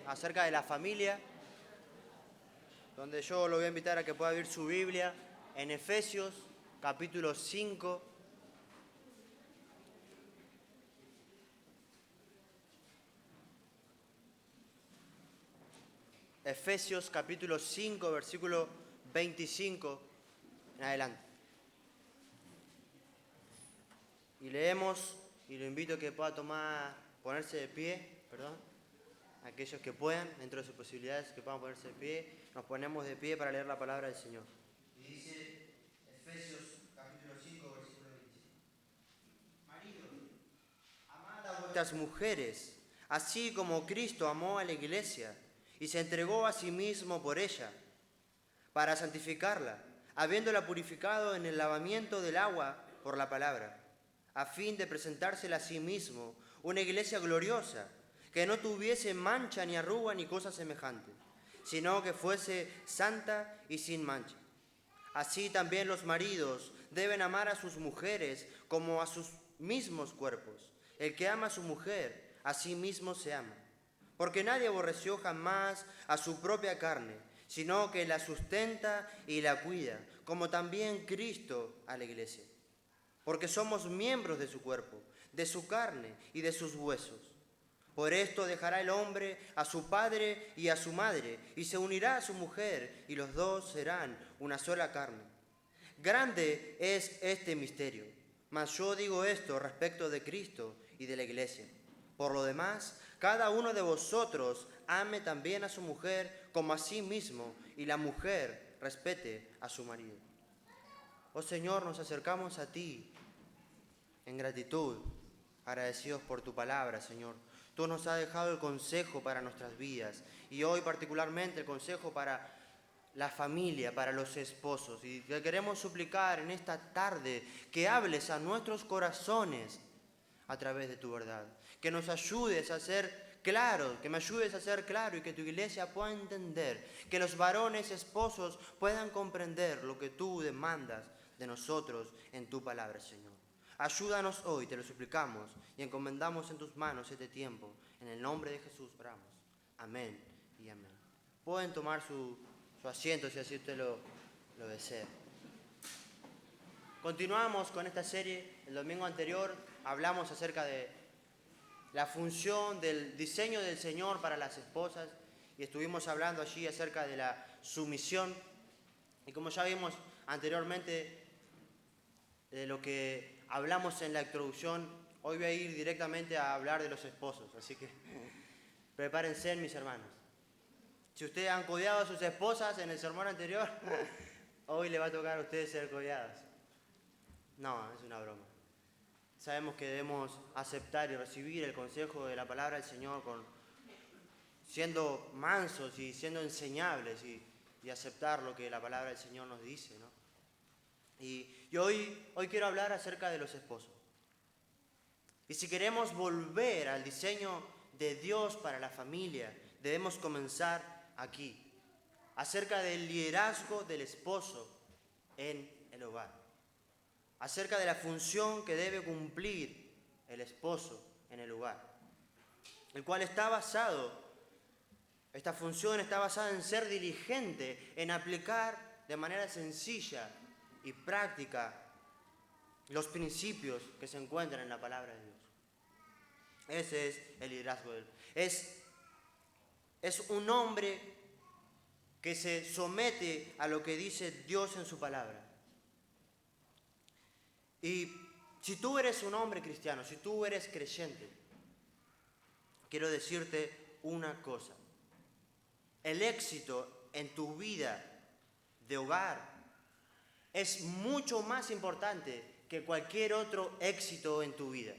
acerca de la familia, donde yo lo voy a invitar a que pueda abrir su Biblia en Efesios, capítulo 5. Efesios, capítulo 5, versículo 25 en adelante. Y leemos, y lo invito a que pueda ponerse de pie, aquellos que puedan, dentro de sus posibilidades, que puedan ponerse de pie. Nos ponemos de pie para leer la palabra del Señor. Y dice Efesios capítulo 5, versículo 25. Maridos, amad a vuestras mujeres, así como Cristo amó a la iglesia y se entregó a sí mismo por ella, para santificarla, habiéndola purificado en el lavamiento del agua por la palabra, a fin de presentársela a sí mismo una iglesia gloriosa, que no tuviese mancha ni arruga ni cosa semejante, sino que fuese santa y sin mancha. Así también los maridos deben amar a sus mujeres como a sus mismos cuerpos. El que ama a su mujer, a sí mismo se ama. Porque nadie aborreció jamás a su propia carne, sino que la sustenta y la cuida, como también Cristo a la iglesia. Porque somos miembros de su cuerpo, de su carne y de sus huesos. Por esto dejará el hombre a su padre y a su madre, y se unirá a su mujer, y los dos serán una sola carne. Grande es este misterio, mas yo digo esto respecto de Cristo y de la iglesia. Por lo demás, cada uno de vosotros ame también a su mujer como a sí mismo, y la mujer respete a su marido. Oh Señor, nos acercamos a ti en gratitud, agradecidos por tu palabra, Señor. Tú nos has dejado el consejo para nuestras vidas, y hoy particularmente el consejo para la familia, para los esposos. Y te queremos suplicar en esta tarde que hables a nuestros corazones a través de tu verdad. Que nos ayudes a ser claros, que me ayudes a ser claro y que tu iglesia pueda entender, que los varones esposos puedan comprender lo que tú demandas de nosotros en tu palabra, Señor. Ayúdanos hoy, te lo suplicamos, y encomendamos en tus manos este tiempo. En el nombre de Jesús oramos. Amén y amén. Pueden tomar su asiento si así usted lo desea. Continuamos con esta serie. El domingo anterior hablamos acerca de la función del diseño del Señor para las esposas y estuvimos hablando allí acerca de la sumisión. Y como ya vimos anteriormente de lo que hablamos en la introducción, hoy voy a ir directamente a hablar de los esposos. Así que prepárense, mis hermanos. Si ustedes han codiado a sus esposas en el sermón anterior, hoy le va a tocar a ustedes ser codiadas. No, es una broma. Sabemos que debemos aceptar y recibir el consejo de la palabra del Señor siendo mansos y siendo enseñables y aceptar lo que la palabra del Señor nos dice, ¿no? Y hoy quiero hablar acerca de los esposos. Y si queremos volver al diseño de Dios para la familia, debemos comenzar aquí, acerca del liderazgo del esposo en el hogar, acerca de la función que debe cumplir el esposo en el hogar, el cual esta función está basada en ser diligente, en aplicar de manera sencilla y práctica los principios que se encuentran en la palabra de Dios. Ese es el liderazgo de él. Es un hombre que se somete a lo que dice Dios en su palabra. Y si tú eres un hombre cristiano, si tú eres creyente, quiero decirte una cosa. El éxito en tu vida de hogar es mucho más importante que cualquier otro éxito en tu vida.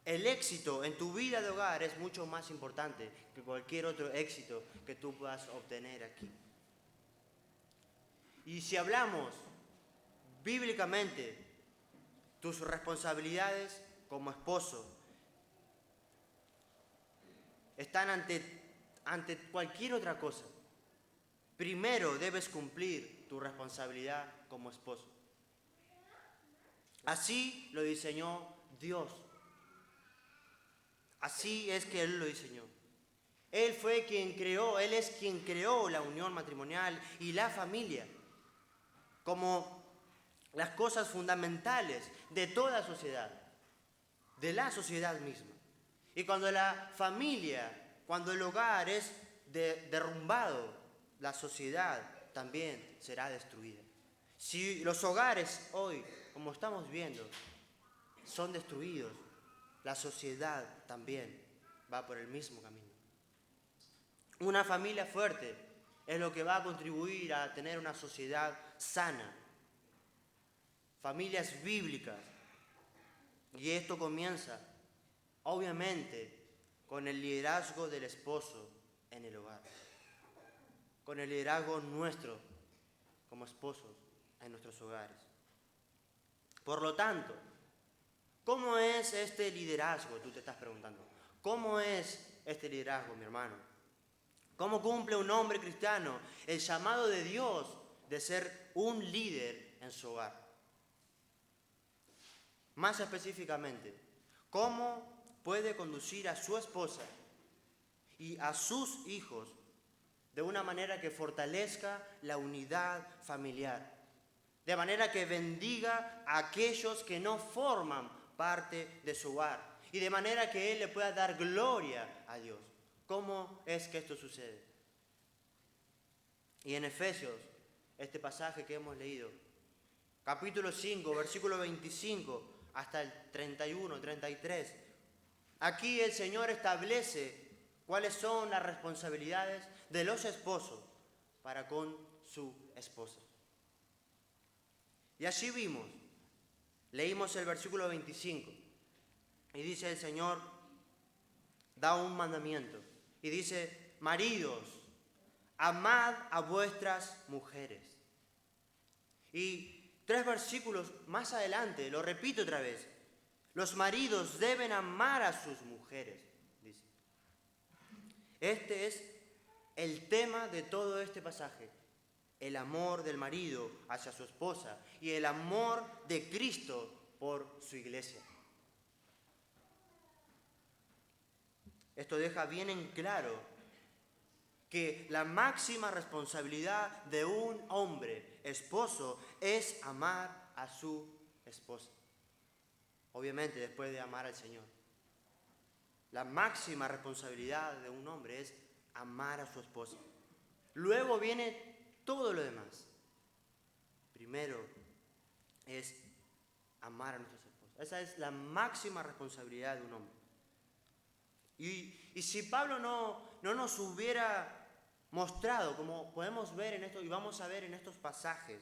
El éxito en tu vida de hogar es mucho más importante que cualquier otro éxito que tú puedas obtener aquí. Y si hablamos bíblicamente, tus responsabilidades como esposo están ante cualquier otra cosa. Primero debes cumplir tu responsabilidad como esposo. Así lo diseñó Dios. Así es que Él lo diseñó. Él fue quien creó, Él es quien creó la unión matrimonial y la familia como las cosas fundamentales de toda sociedad, de la sociedad misma. Y cuando la familia, cuando el hogar es derrumbado, la sociedad también será destruida. Si los hogares hoy, como estamos viendo, son destruidos, la sociedad también va por el mismo camino. Una familia fuerte es lo que va a contribuir a tener una sociedad sana. Familias bíblicas. Y esto comienza, obviamente, con el liderazgo del esposo en el hogar. Con el liderazgo nuestro como esposos en nuestros hogares. Por lo tanto, ¿cómo es este liderazgo? Tú te estás preguntando. ¿Cómo es este liderazgo, mi hermano? ¿Cómo cumple un hombre cristiano el llamado de Dios de ser un líder en su hogar? Más específicamente, ¿cómo puede conducir a su esposa y a sus hijos de una manera que fortalezca la unidad familiar? De manera que bendiga a aquellos que no forman parte de su hogar. Y de manera que Él le pueda dar gloria a Dios. ¿Cómo es que esto sucede? Y en Efesios, este pasaje que hemos leído, capítulo 5, versículo 25 hasta el 31, 33, aquí el Señor establece cuáles son las responsabilidades de los esposos para con su esposa. Y allí leímos el versículo 25, y dice el Señor, da un mandamiento, y dice, maridos, amad a vuestras mujeres. Y 3 versículos más adelante, lo repito otra vez, los maridos deben amar a sus mujeres, dice. Este es el tema de todo este pasaje. El amor del marido hacia su esposa y el amor de Cristo por su iglesia. Esto deja bien en claro que la máxima responsabilidad de un hombre, esposo, es amar a su esposa. Obviamente después de amar al Señor. La máxima responsabilidad de un hombre es amar a su esposa. Luego viene todo lo demás. Primero es amar a nuestras esposas. Esa es la máxima responsabilidad de un hombre. Y si Pablo no nos hubiera mostrado, como podemos ver en esto y vamos a ver en estos pasajes,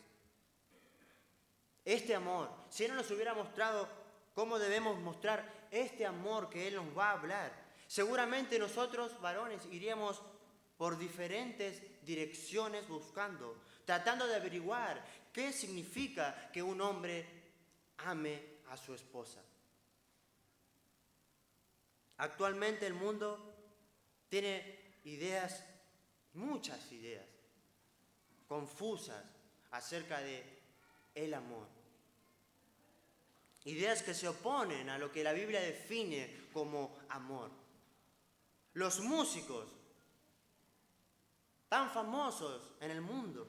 este amor, si Él no nos hubiera mostrado cómo debemos mostrar este amor que Él nos va a hablar, seguramente nosotros, varones, iríamos por diferentes direcciones buscando, tratando de averiguar qué significa que un hombre ame a su esposa. Actualmente el mundo tiene ideas, muchas ideas, confusas acerca de el amor. Ideas que se oponen a lo que la Biblia define como amor. Los músicos tan famosos en el mundo,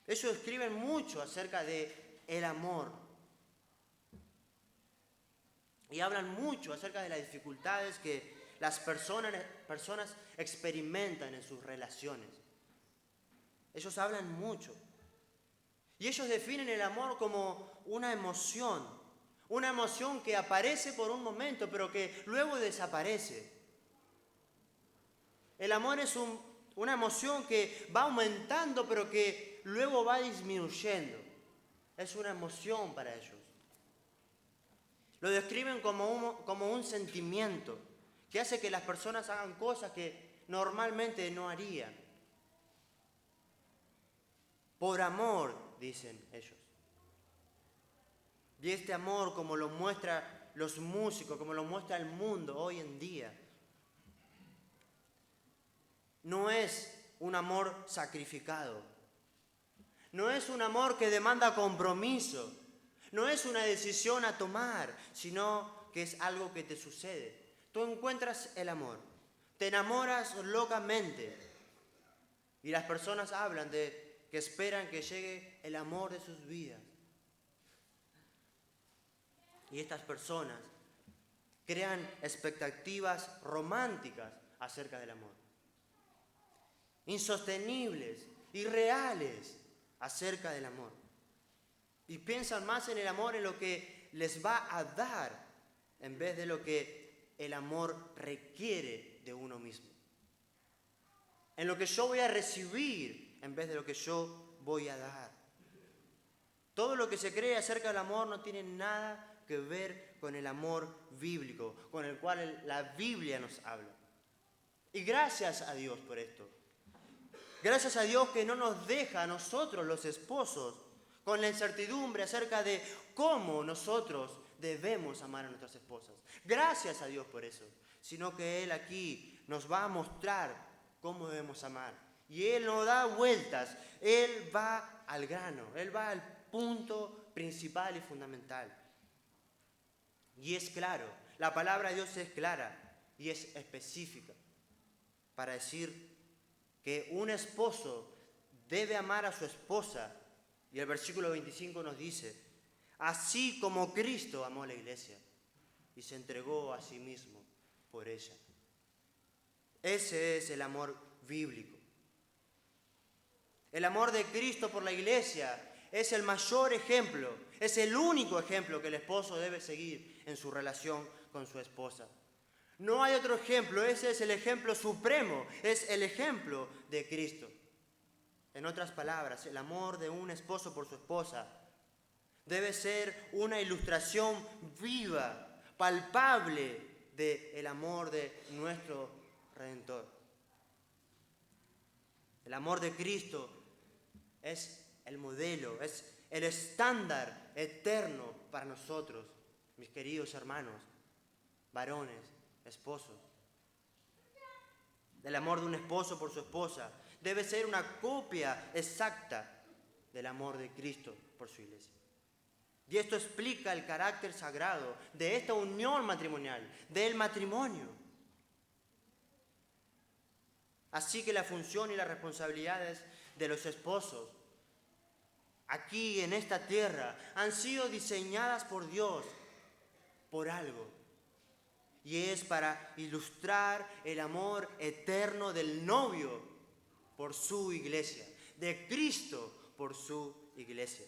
ellos escriben mucho acerca de el amor. Y hablan mucho acerca de las dificultades que las personas experimentan en sus relaciones. Ellos hablan mucho. Y ellos definen el amor como una emoción que aparece por un momento, pero que luego desaparece. El amor es una emoción que va aumentando, pero que luego va disminuyendo. Es una emoción para ellos. Lo describen como un sentimiento que hace que las personas hagan cosas que normalmente no harían. Por amor, dicen ellos. Y este amor, como lo muestran los músicos, como lo muestra el mundo hoy en día, no es un amor sacrificado. No es un amor que demanda compromiso. No es una decisión a tomar, sino que es algo que te sucede. tú encuentras el amor, te enamoras locamente y las personas hablan de que esperan que llegue el amor de sus vidas. Y estas personas crean expectativas románticas acerca del amor, insostenibles, irreales acerca del amor. Y piensan más en el amor, en lo que les va a dar, en vez de lo que el amor requiere de uno mismo. En lo que yo voy a recibir, en vez de lo que yo voy a dar. Todo lo que se cree acerca del amor no tiene nada que ver con el amor bíblico, con el cual la Biblia nos habla. Y gracias a Dios por esto. Gracias a Dios que no nos deja a nosotros, los esposos, con la incertidumbre acerca de cómo nosotros debemos amar a nuestras esposas. Gracias a Dios por eso. Sino que Él aquí nos va a mostrar cómo debemos amar. Y Él no da vueltas. Él va al grano. Él va al punto principal y fundamental. Y es claro. La palabra de Dios es clara y es específica para decir que un esposo debe amar a su esposa. Y el versículo 25 nos dice, así como Cristo amó a la iglesia y se entregó a sí mismo por ella. Ese es el amor bíblico. El amor de Cristo por la iglesia es el mayor ejemplo, es el único ejemplo que el esposo debe seguir en su relación con su esposa. No hay otro ejemplo, ese es el ejemplo supremo, es el ejemplo de Cristo. En otras palabras, el amor de un esposo por su esposa debe ser una ilustración viva, palpable del amor de nuestro Redentor. El amor de Cristo es el modelo, es el estándar eterno para nosotros, mis queridos hermanos, varones, esposos. El amor de un esposo por su esposa debe ser una copia exacta del amor de Cristo por su iglesia. Y esto explica el carácter sagrado de esta unión matrimonial, del matrimonio. Así que la función y las responsabilidades de los esposos aquí en esta tierra han sido diseñadas por Dios por algo. Y es para ilustrar el amor eterno del novio por su iglesia, de Cristo por su iglesia.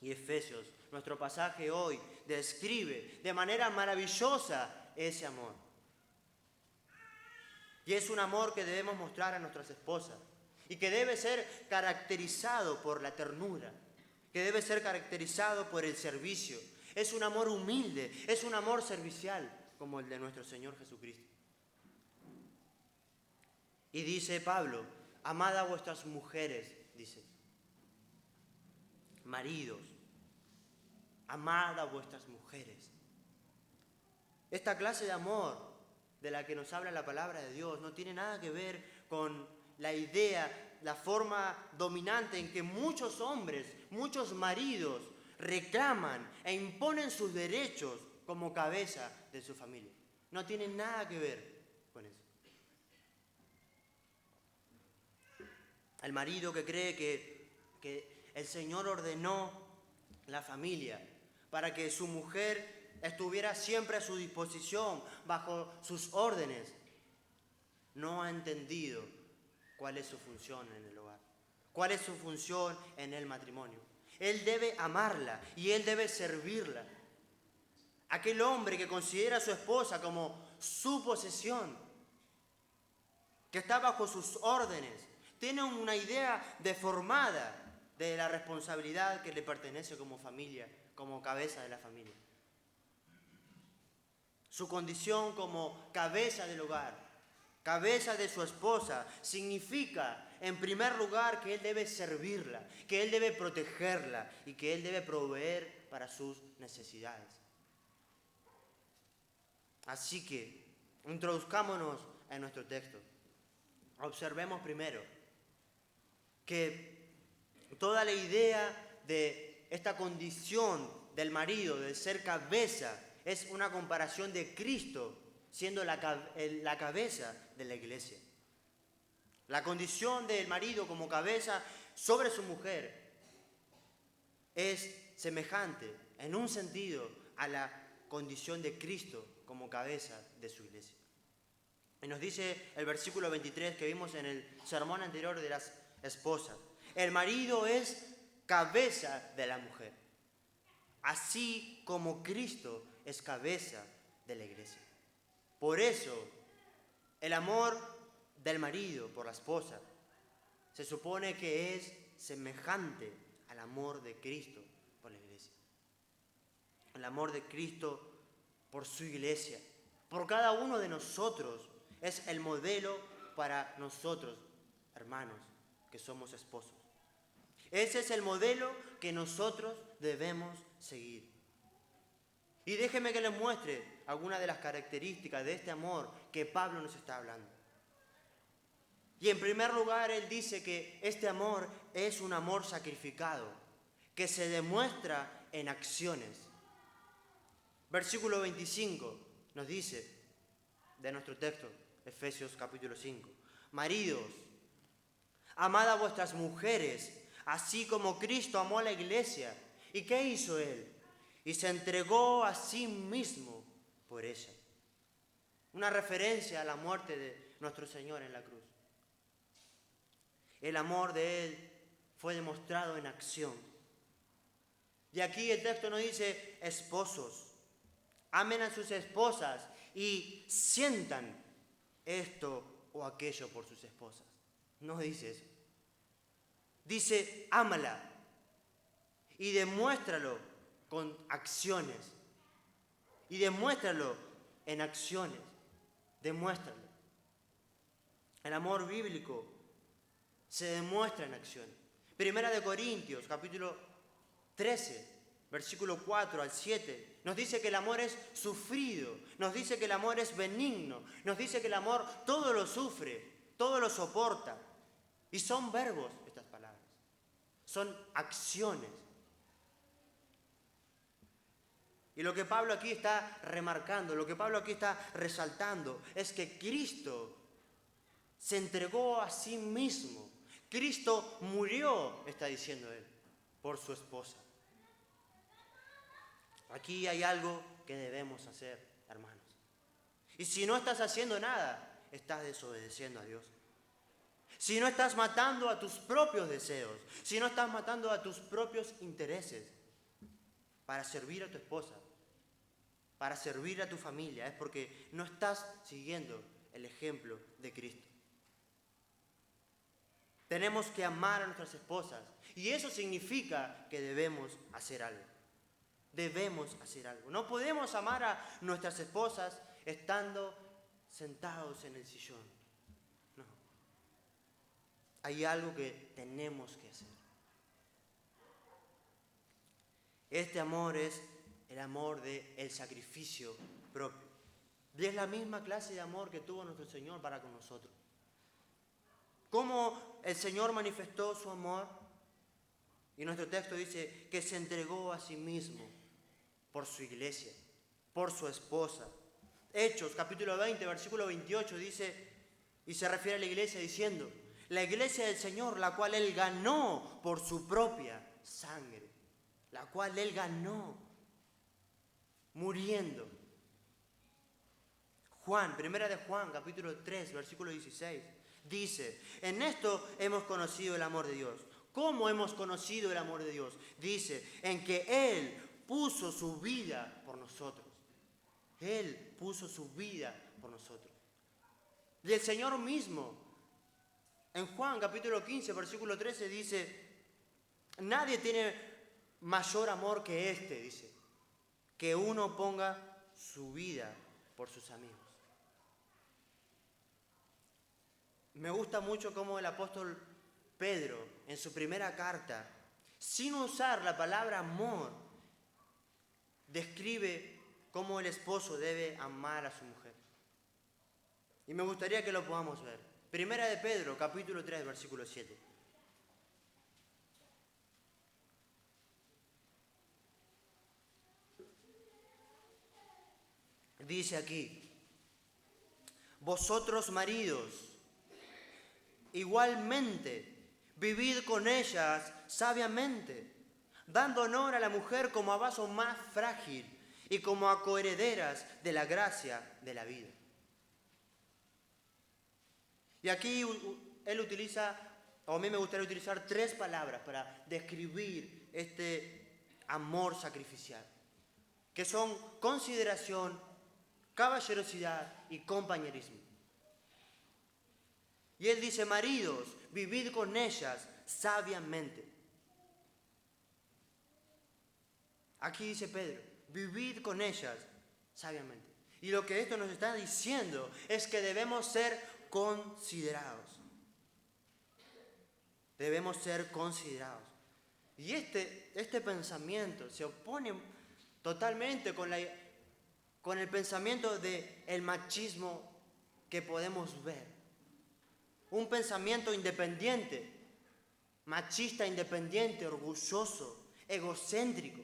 Y Efesios, nuestro pasaje hoy, describe de manera maravillosa ese amor. Y es un amor que debemos mostrar a nuestras esposas y que debe ser caracterizado por la ternura, que debe ser caracterizado por el servicio. Es un amor humilde, es un amor servicial como el de nuestro Señor Jesucristo. Y dice Pablo, amad a vuestras mujeres, dice. Maridos, amad a vuestras mujeres. Esta clase de amor de la que nos habla la palabra de Dios no tiene nada que ver con la idea, la forma dominante en que muchos hombres, muchos maridos reclaman e imponen sus derechos como cabeza de su familia. No tiene nada que ver con eso. El marido que cree que el Señor ordenó la familia para que su mujer estuviera siempre a su disposición, bajo sus órdenes, no ha entendido cuál es su función en el hogar, cuál es su función en el matrimonio. Él debe amarla y él debe servirla. Aquel hombre que considera a su esposa como su posesión, que está bajo sus órdenes, tiene una idea deformada de la responsabilidad que le pertenece como familia, como cabeza de la familia. Su condición como cabeza del hogar, cabeza de su esposa, significa, en primer lugar, que él debe servirla, que él debe protegerla y que él debe proveer para sus necesidades. Así que, introduzcámonos en nuestro texto. Observemos primero que toda la idea de esta condición del marido, de ser cabeza, es una comparación de Cristo siendo la cabeza de la iglesia. La condición del marido como cabeza sobre su mujer es semejante en un sentido a la condición de Cristo como cabeza de su iglesia. Y nos dice el versículo 23 que vimos en el sermón anterior de las esposas. El marido es cabeza de la mujer, así como Cristo es cabeza de la iglesia. Por eso, el amor del marido por la esposa se supone que es semejante al amor de Cristo por la iglesia. El amor de Cristo por su iglesia, por cada uno de nosotros, es el modelo para nosotros, hermanos, que somos esposos. Ese es el modelo que nosotros debemos seguir. Y déjeme que les muestre algunas de las características de este amor que Pablo nos está hablando. Y en primer lugar, él dice que este amor es un amor sacrificado, que se demuestra en acciones. Versículo 25 nos dice, de nuestro texto, Efesios capítulo 5, maridos, amad a vuestras mujeres, así como Cristo amó a la iglesia. ¿Y qué hizo él? Y se entregó a sí mismo por ella. Una referencia a la muerte de nuestro Señor en la cruz. El amor de él fue demostrado en acción. Y aquí el texto nos dice, esposos, amen a sus esposas y sientan esto o aquello por sus esposas. No dice eso. Dice, ámala y demuéstralo con acciones. Y demuéstralo en acciones. Demuéstralo. El amor bíblico se demuestra en acciones. Primera de Corintios, capítulo 13, versículo 4 al 7, nos dice que el amor es sufrido, nos dice que el amor es benigno, nos dice que el amor todo lo sufre, todo lo soporta. Y son verbos estas palabras, son acciones. Y lo que Pablo aquí está remarcando, lo que Pablo aquí está resaltando, es que Cristo se entregó a sí mismo. Cristo murió, está diciendo él, por su esposa. Aquí hay algo que debemos hacer, hermanos. Y si no estás haciendo nada, estás desobedeciendo a Dios. Si no estás matando a tus propios deseos, si no estás matando a tus propios intereses para servir a tu esposa, para servir a tu familia, es porque no estás siguiendo el ejemplo de Cristo. Tenemos que amar a nuestras esposas y eso significa que debemos hacer algo. Debemos hacer algo. No podemos amar a nuestras esposas estando sentados en el sillón. No. Hay algo que tenemos que hacer. Este amor es el amor del sacrificio propio. Y es la misma clase de amor que tuvo nuestro Señor para con nosotros. ¿Cómo el Señor manifestó su amor? Y nuestro texto dice que se entregó a sí mismo por su iglesia, por su esposa. Hechos, capítulo 20, versículo 28 dice, y se refiere a la iglesia diciendo, la iglesia del Señor, la cual Él ganó por su propia sangre, la cual Él ganó muriendo. Juan, primera de Juan, capítulo 3, versículo 16, dice, en esto hemos conocido el amor de Dios. ¿Cómo hemos conocido el amor de Dios? Dice, en que Él puso su vida por nosotros. Él puso su vida por nosotros. Y el Señor mismo, en Juan capítulo 15, versículo 13, dice, nadie tiene mayor amor que este, dice, que uno ponga su vida por sus amigos. Me gusta mucho cómo el apóstol Pedro, en su primera carta, sin usar la palabra amor, describe cómo el esposo debe amar a su mujer. Y me gustaría que lo podamos ver. Primera de Pedro, capítulo 3, versículo 7. dice aquí: vosotros maridos, igualmente, vivid con ellas sabiamente, dando honor a la mujer como a vaso más frágil y como a coherederas de la gracia de la vida. Y aquí él utiliza, o a mí me gustaría utilizar 3 palabras para describir este amor sacrificial, que son consideración, caballerosidad y compañerismo. Y él dice: maridos, vivid con ellas sabiamente. Aquí dice Pedro: vivid con ellas sabiamente. Y lo que esto nos está diciendo es que debemos ser considerados. Debemos ser considerados. Y este pensamiento se opone totalmente con el pensamiento del machismo que podemos ver. Un pensamiento independiente, machista independiente, orgulloso, egocéntrico,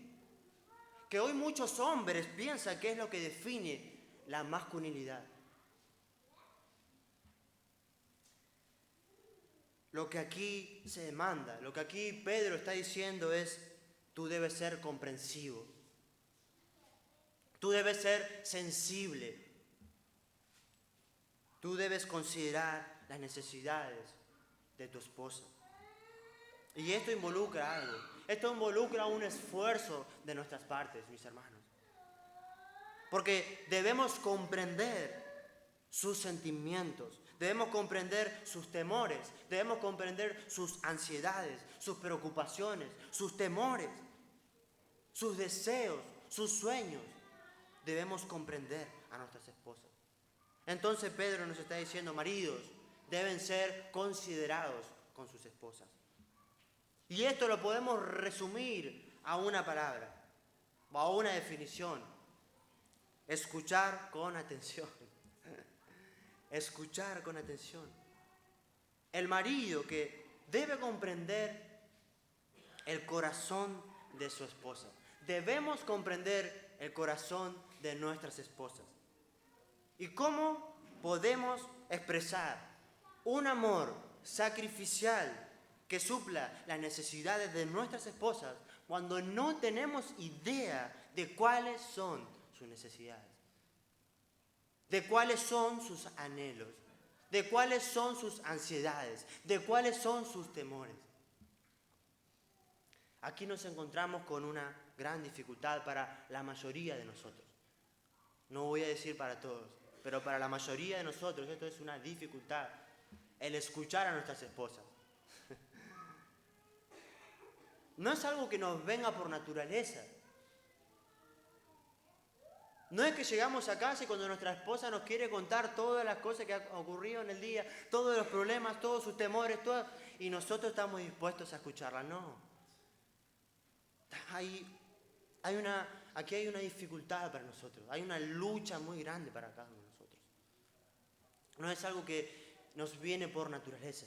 que hoy muchos hombres piensan que es lo que define la masculinidad. Lo que aquí se demanda, lo que aquí Pedro está diciendo es: tú debes ser comprensivo, tú debes ser sensible, tú debes considerar las necesidades de tu esposa. Y esto involucra algo, esto involucra un esfuerzo de nuestras partes, mis hermanos. Porque debemos comprender sus sentimientos, debemos comprender sus temores, debemos comprender sus ansiedades, sus preocupaciones, sus temores, sus deseos, sus sueños. Debemos comprender a nuestras esposas. Entonces Pedro nos está diciendo: maridos, deben ser considerados con sus esposas. Y esto lo podemos resumir a una palabra, o a una definición: escuchar con atención. Escuchar con atención. El marido que debe comprender el corazón de su esposa. Debemos comprender el corazón de nuestras esposas. ¿Y cómo podemos expresar un amor sacrificial que supla las necesidades de nuestras esposas cuando no tenemos idea de cuáles son sus necesidades? De cuáles son sus anhelos, de cuáles son sus ansiedades, de cuáles son sus temores. Aquí nos encontramos con una gran dificultad para la mayoría de nosotros. No voy a decir para todos, pero para la mayoría de nosotros esto es una dificultad, el escuchar a nuestras esposas. No es algo que nos venga por naturaleza. No es que llegamos a casa y cuando nuestra esposa nos quiere contar todas las cosas que han ocurrido en el día, todos los problemas, todos sus temores, y nosotros estamos dispuestos a escucharla. No. Aquí hay una dificultad para nosotros, hay una lucha muy grande para cada uno de nosotros. No es algo que nos viene por naturaleza.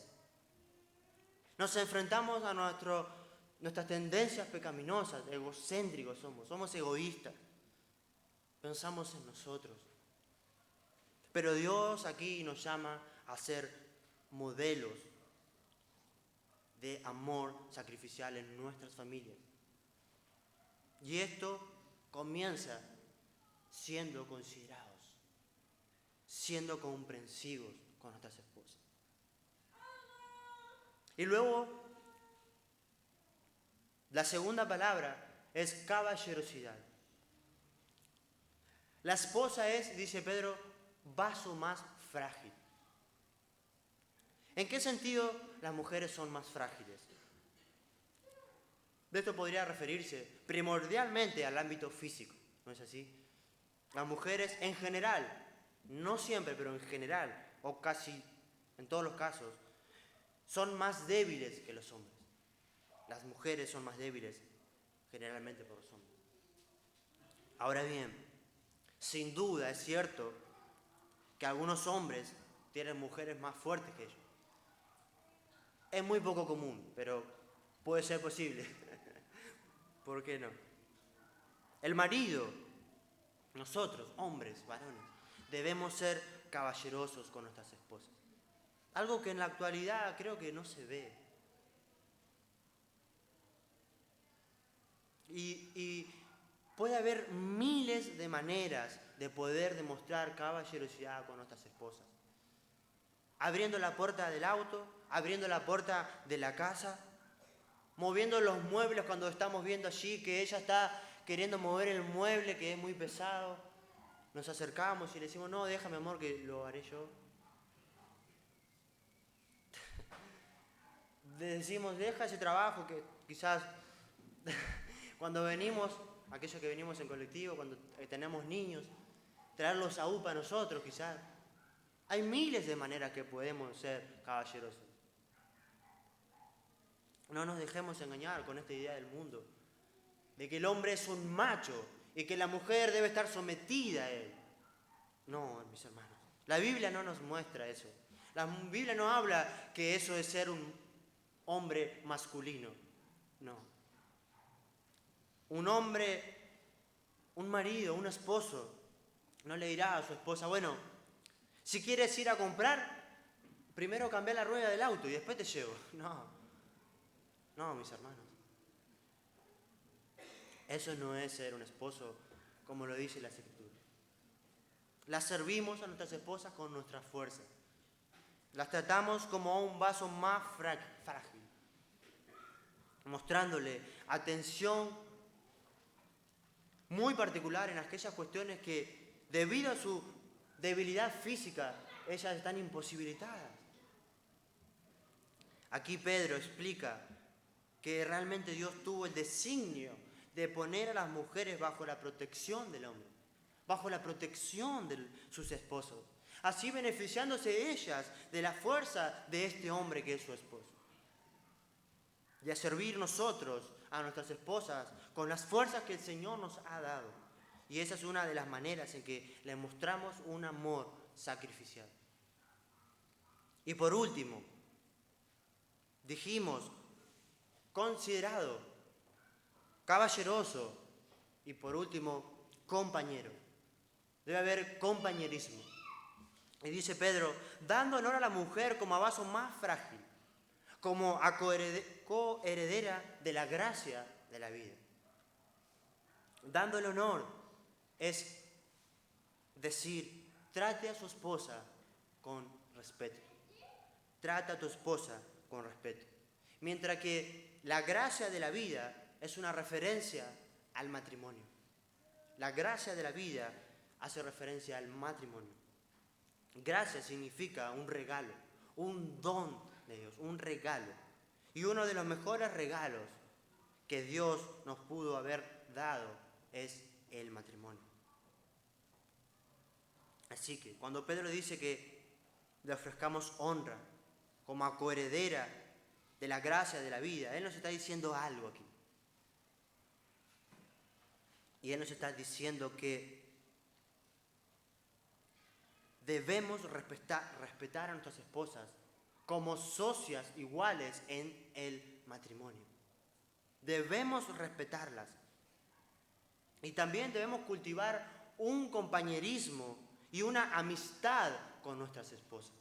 Nos enfrentamos a nuestras tendencias pecaminosas, egocéntricos somos egoístas. Pensamos en nosotros. Pero Dios aquí nos llama a ser modelos de amor sacrificial en nuestras familias. Y esto comienza siendo considerados, siendo comprensivos con nuestras esposas. Y luego, la segunda palabra es caballerosidad. La esposa es, dice Pedro, vaso más frágil. ¿En qué sentido las mujeres son más frágiles? De esto podría referirse primordialmente al ámbito físico, ¿no es así? Las mujeres en general, no siempre, pero en general, o casi en todos los casos, son más débiles que los hombres. Las mujeres son más débiles generalmente por los hombres. Ahora bien, sin duda es cierto que algunos hombres tienen mujeres más fuertes que ellos. Es muy poco común, pero puede ser posible. ¿Por qué no? El marido nosotros, hombres, varones, debemos ser caballerosos con nuestras esposas. Algo que en la actualidad creo que no se ve. Y puede haber miles de maneras de poder demostrar caballerosidad con nuestras esposas. Abriendo la puerta del auto, abriendo la puerta de la casa, moviendo los muebles cuando estamos viendo allí que ella está queriendo mover el mueble que es muy pesado. Nos acercamos y le decimos, no, déjame amor que lo haré yo. Le decimos, deja ese trabajo que quizás cuando venimos, aquellos que venimos en colectivo, cuando tenemos niños, traerlos a UPA a nosotros quizás. Hay miles de maneras que podemos ser caballerosos. No nos dejemos engañar con esta idea del mundo, de que el hombre es un macho y que la mujer debe estar sometida a él. No, mis hermanos, la Biblia no nos muestra eso. La Biblia no habla que eso es ser un hombre masculino, no. Un hombre, un marido, un esposo, no le dirá a su esposa, bueno, si quieres ir a comprar, primero cambia la rueda del auto y después te llevo. No, mis hermanos. Eso no es ser un esposo como lo dice la Escritura. Las servimos a nuestras esposas con nuestra fuerza. Las tratamos como un vaso más frágil, mostrándole atención muy particular en aquellas cuestiones que, debido a su debilidad física, ellas están imposibilitadas. Aquí Pedro explica que realmente Dios tuvo el designio de poner a las mujeres bajo la protección del hombre, bajo la protección de sus esposos, así beneficiándose ellas de la fuerza de este hombre que es su esposo. Y a servir nosotros a nuestras esposas con las fuerzas que el Señor nos ha dado. Y esa es una de las maneras en que le mostramos un amor sacrificial. Y por último, dijimos, considerado, caballeroso y por último, compañero. Debe haber compañerismo. Y dice Pedro, dando honor a la mujer como a vaso más frágil, como a coheredera de la gracia de la vida. Dándole honor es decir, trate a su esposa con respeto. Trata a tu esposa con respeto. Mientras que la gracia de la vida es una referencia al matrimonio. La gracia de la vida hace referencia al matrimonio. Gracia significa un regalo, un don de Dios, un regalo. Y uno de los mejores regalos que Dios nos pudo haber dado es el matrimonio. Así que cuando Pedro dice que le ofrezcamos honra como a coheredera de la gracia de la vida, Él nos está diciendo algo aquí. Y Él nos está diciendo que debemos respetar a nuestras esposas como socias iguales en el matrimonio. Debemos respetarlas. Y también debemos cultivar un compañerismo y una amistad con nuestras esposas.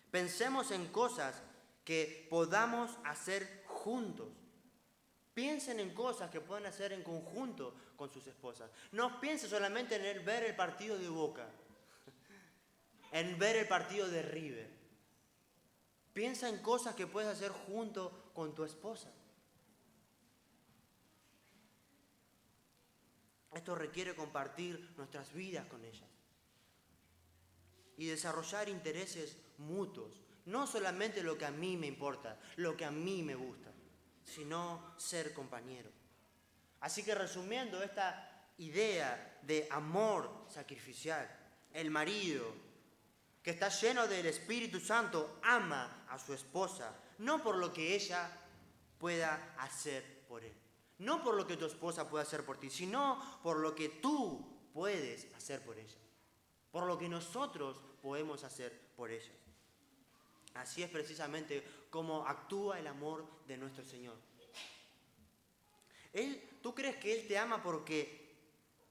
Pensemos en cosas que podamos hacer juntos. Piensen en cosas que pueden hacer en conjunto con sus esposas. No piensen solamente en ver el partido de Boca, en ver el partido de River. Piensa en cosas que puedes hacer junto con tu esposa. Esto requiere compartir nuestras vidas con ellas y desarrollar intereses mutuos. No solamente lo que a mí me importa, lo que a mí me gusta, sino ser compañero. Así que resumiendo esta idea de amor sacrificial, el marido que está lleno del Espíritu Santo ama a su esposa, no por lo que ella pueda hacer por él, no por lo que tu esposa pueda hacer por ti, sino por lo que tú puedes hacer por ella, por lo que nosotros podemos hacer por ella. Así es precisamente como actúa el amor de nuestro Señor. ¿Tú crees que Él te ama porque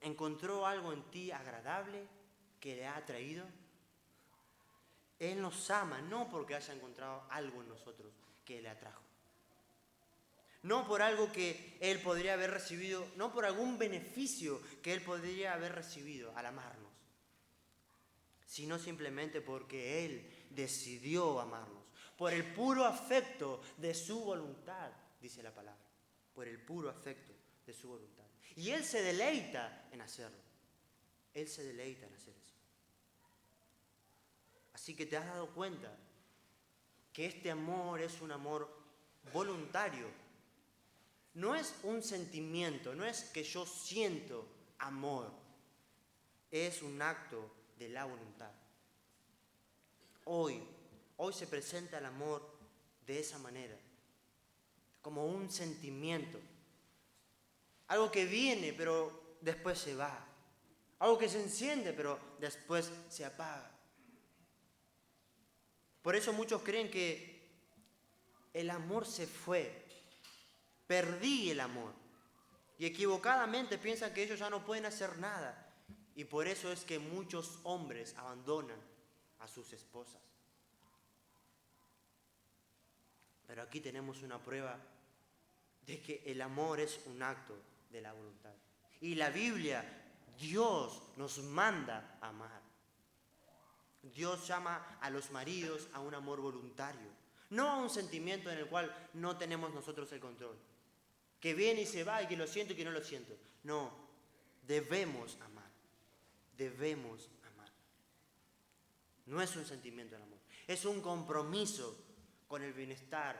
encontró algo en ti agradable que le ha atraído. Él nos ama no porque haya encontrado algo en nosotros que le atrajo. No por algo que Él podría haber recibido, no por algún beneficio que Él podría haber recibido al amarnos, sino simplemente porque Él decidió amarnos, por el puro afecto de su voluntad, dice la palabra, por el puro afecto de su voluntad. Y Él se deleita en hacerlo. Él se deleita en hacer eso. Así que te has dado cuenta que este amor es un amor voluntario. No es un sentimiento, no es que yo siento amor. Es un acto de la voluntad. Hoy se presenta el amor de esa manera, como un sentimiento. Algo que viene, pero después se va. Algo que se enciende, pero después se apaga. Por eso muchos creen que el amor se fue. Perdí el amor. Y equivocadamente piensan que ellos ya no pueden hacer nada. Y por eso es que muchos hombres abandonan a sus esposas. Pero aquí tenemos una prueba de que el amor es un acto de la voluntad. Y la Biblia, Dios nos manda a amar. Dios llama a los maridos a un amor voluntario, no a un sentimiento en el cual no tenemos nosotros el control. Que viene y se va y que lo siento y que no lo siento. No, debemos amar. Debemos amar. No es un sentimiento del amor, es un compromiso con el bienestar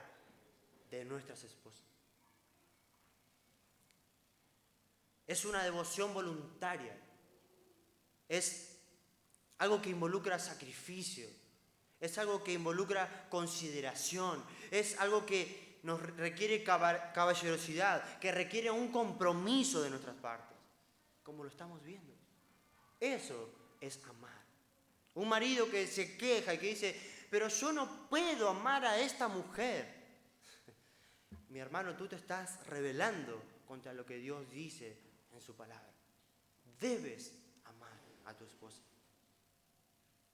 de nuestras esposas. Es una devoción voluntaria. Es algo que involucra sacrificio. Es algo que involucra consideración. Es algo que nos requiere caballerosidad, que requiere un compromiso de nuestras partes, como lo estamos viendo. Eso es amar. Un marido que se queja y que dice, pero yo no puedo amar a esta mujer. Mi hermano, tú te estás rebelando contra lo que Dios dice en su palabra. Debes amar a tu esposa.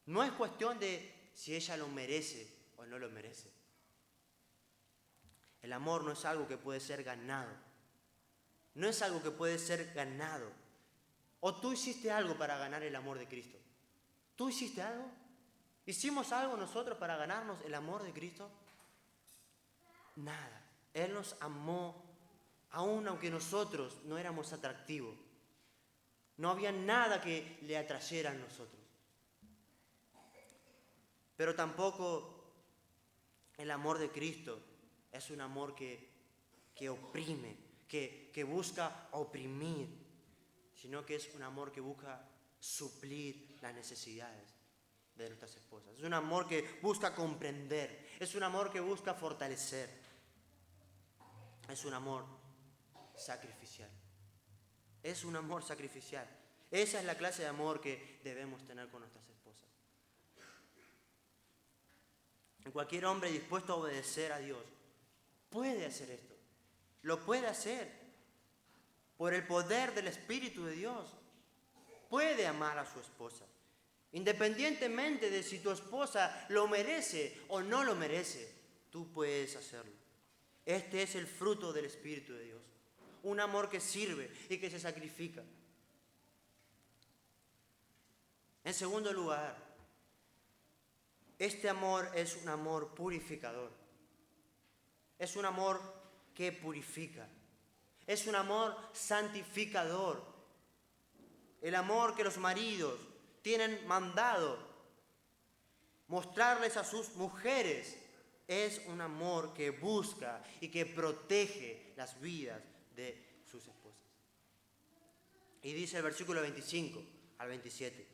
No es cuestión de si ella lo merece o no lo merece. El amor no es algo que puede ser ganado. No es algo que puede ser ganado. ¿O tú hiciste algo para ganar el amor de Cristo? ¿Tú hiciste algo? ¿Hicimos algo nosotros para ganarnos el amor de Cristo? Nada. Él nos amó aun aunque nosotros no éramos atractivos. No había nada que le atrayera a nosotros. Pero tampoco el amor de Cristo es un amor que oprime, que busca oprimir, sino que es un amor que busca suplir las necesidades de nuestras esposas. Es un amor que busca comprender, es un amor que busca fortalecer, es un amor sacrificial. Es un amor sacrificial. Esa es la clase de amor que debemos tener con nuestras esposas. Cualquier hombre dispuesto a obedecer a Dios puede hacer esto. Lo puede hacer por el poder del Espíritu de Dios. Puede amar a su esposa, independientemente de si tu esposa lo merece o no lo merece. Tú puedes hacerlo. Este es el fruto del Espíritu de Dios. Un amor que sirve y que se sacrifica. En segundo lugar, este amor es un amor purificador. Es un amor que purifica. Es un amor santificador. El amor que los maridos tienen mandado mostrarles a sus mujeres es un amor que busca y que protege las vidas de sus esposas. Y dice el versículo 25 al 27.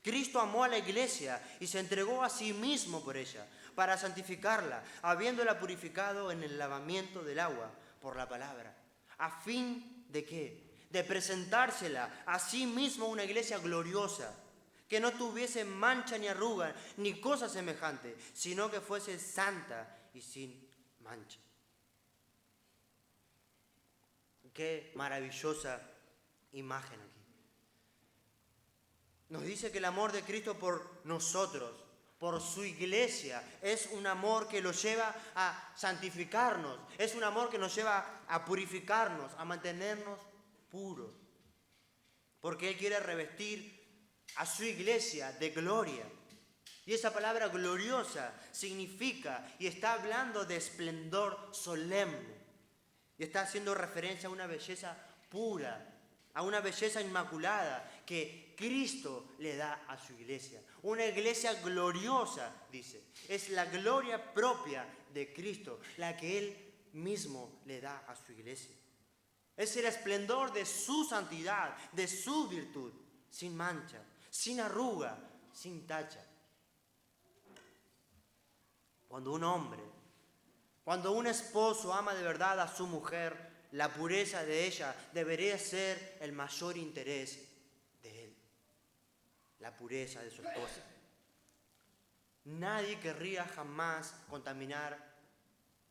Cristo amó a la iglesia y se entregó a sí mismo por ella, para santificarla, habiéndola purificado en el lavamiento del agua por la palabra, a fin de ¿qué? De presentársela a sí mismo una iglesia gloriosa, que no tuviese mancha ni arruga, ni cosa semejante, sino que fuese santa y sin mancha. Qué maravillosa imagen aquí. Nos dice que el amor de Cristo por nosotros, por su iglesia, es un amor que lo lleva a santificarnos, es un amor que nos lleva a purificarnos, a mantenernos puros. Porque Él quiere revestir a su iglesia de gloria. Y esa palabra gloriosa significa y está hablando de esplendor solemne. Y está haciendo referencia a una belleza pura, a una belleza inmaculada que Cristo le da a su iglesia. Una iglesia gloriosa, dice. Es la gloria propia de Cristo, la que Él mismo le da a su iglesia. Es el esplendor de su santidad, de su virtud, sin mancha, sin arruga, sin tacha. Cuando un hombre, cuando un esposo ama de verdad a su mujer, la pureza de ella debería ser el mayor interés de él. La pureza de su esposa. Nadie querría jamás contaminar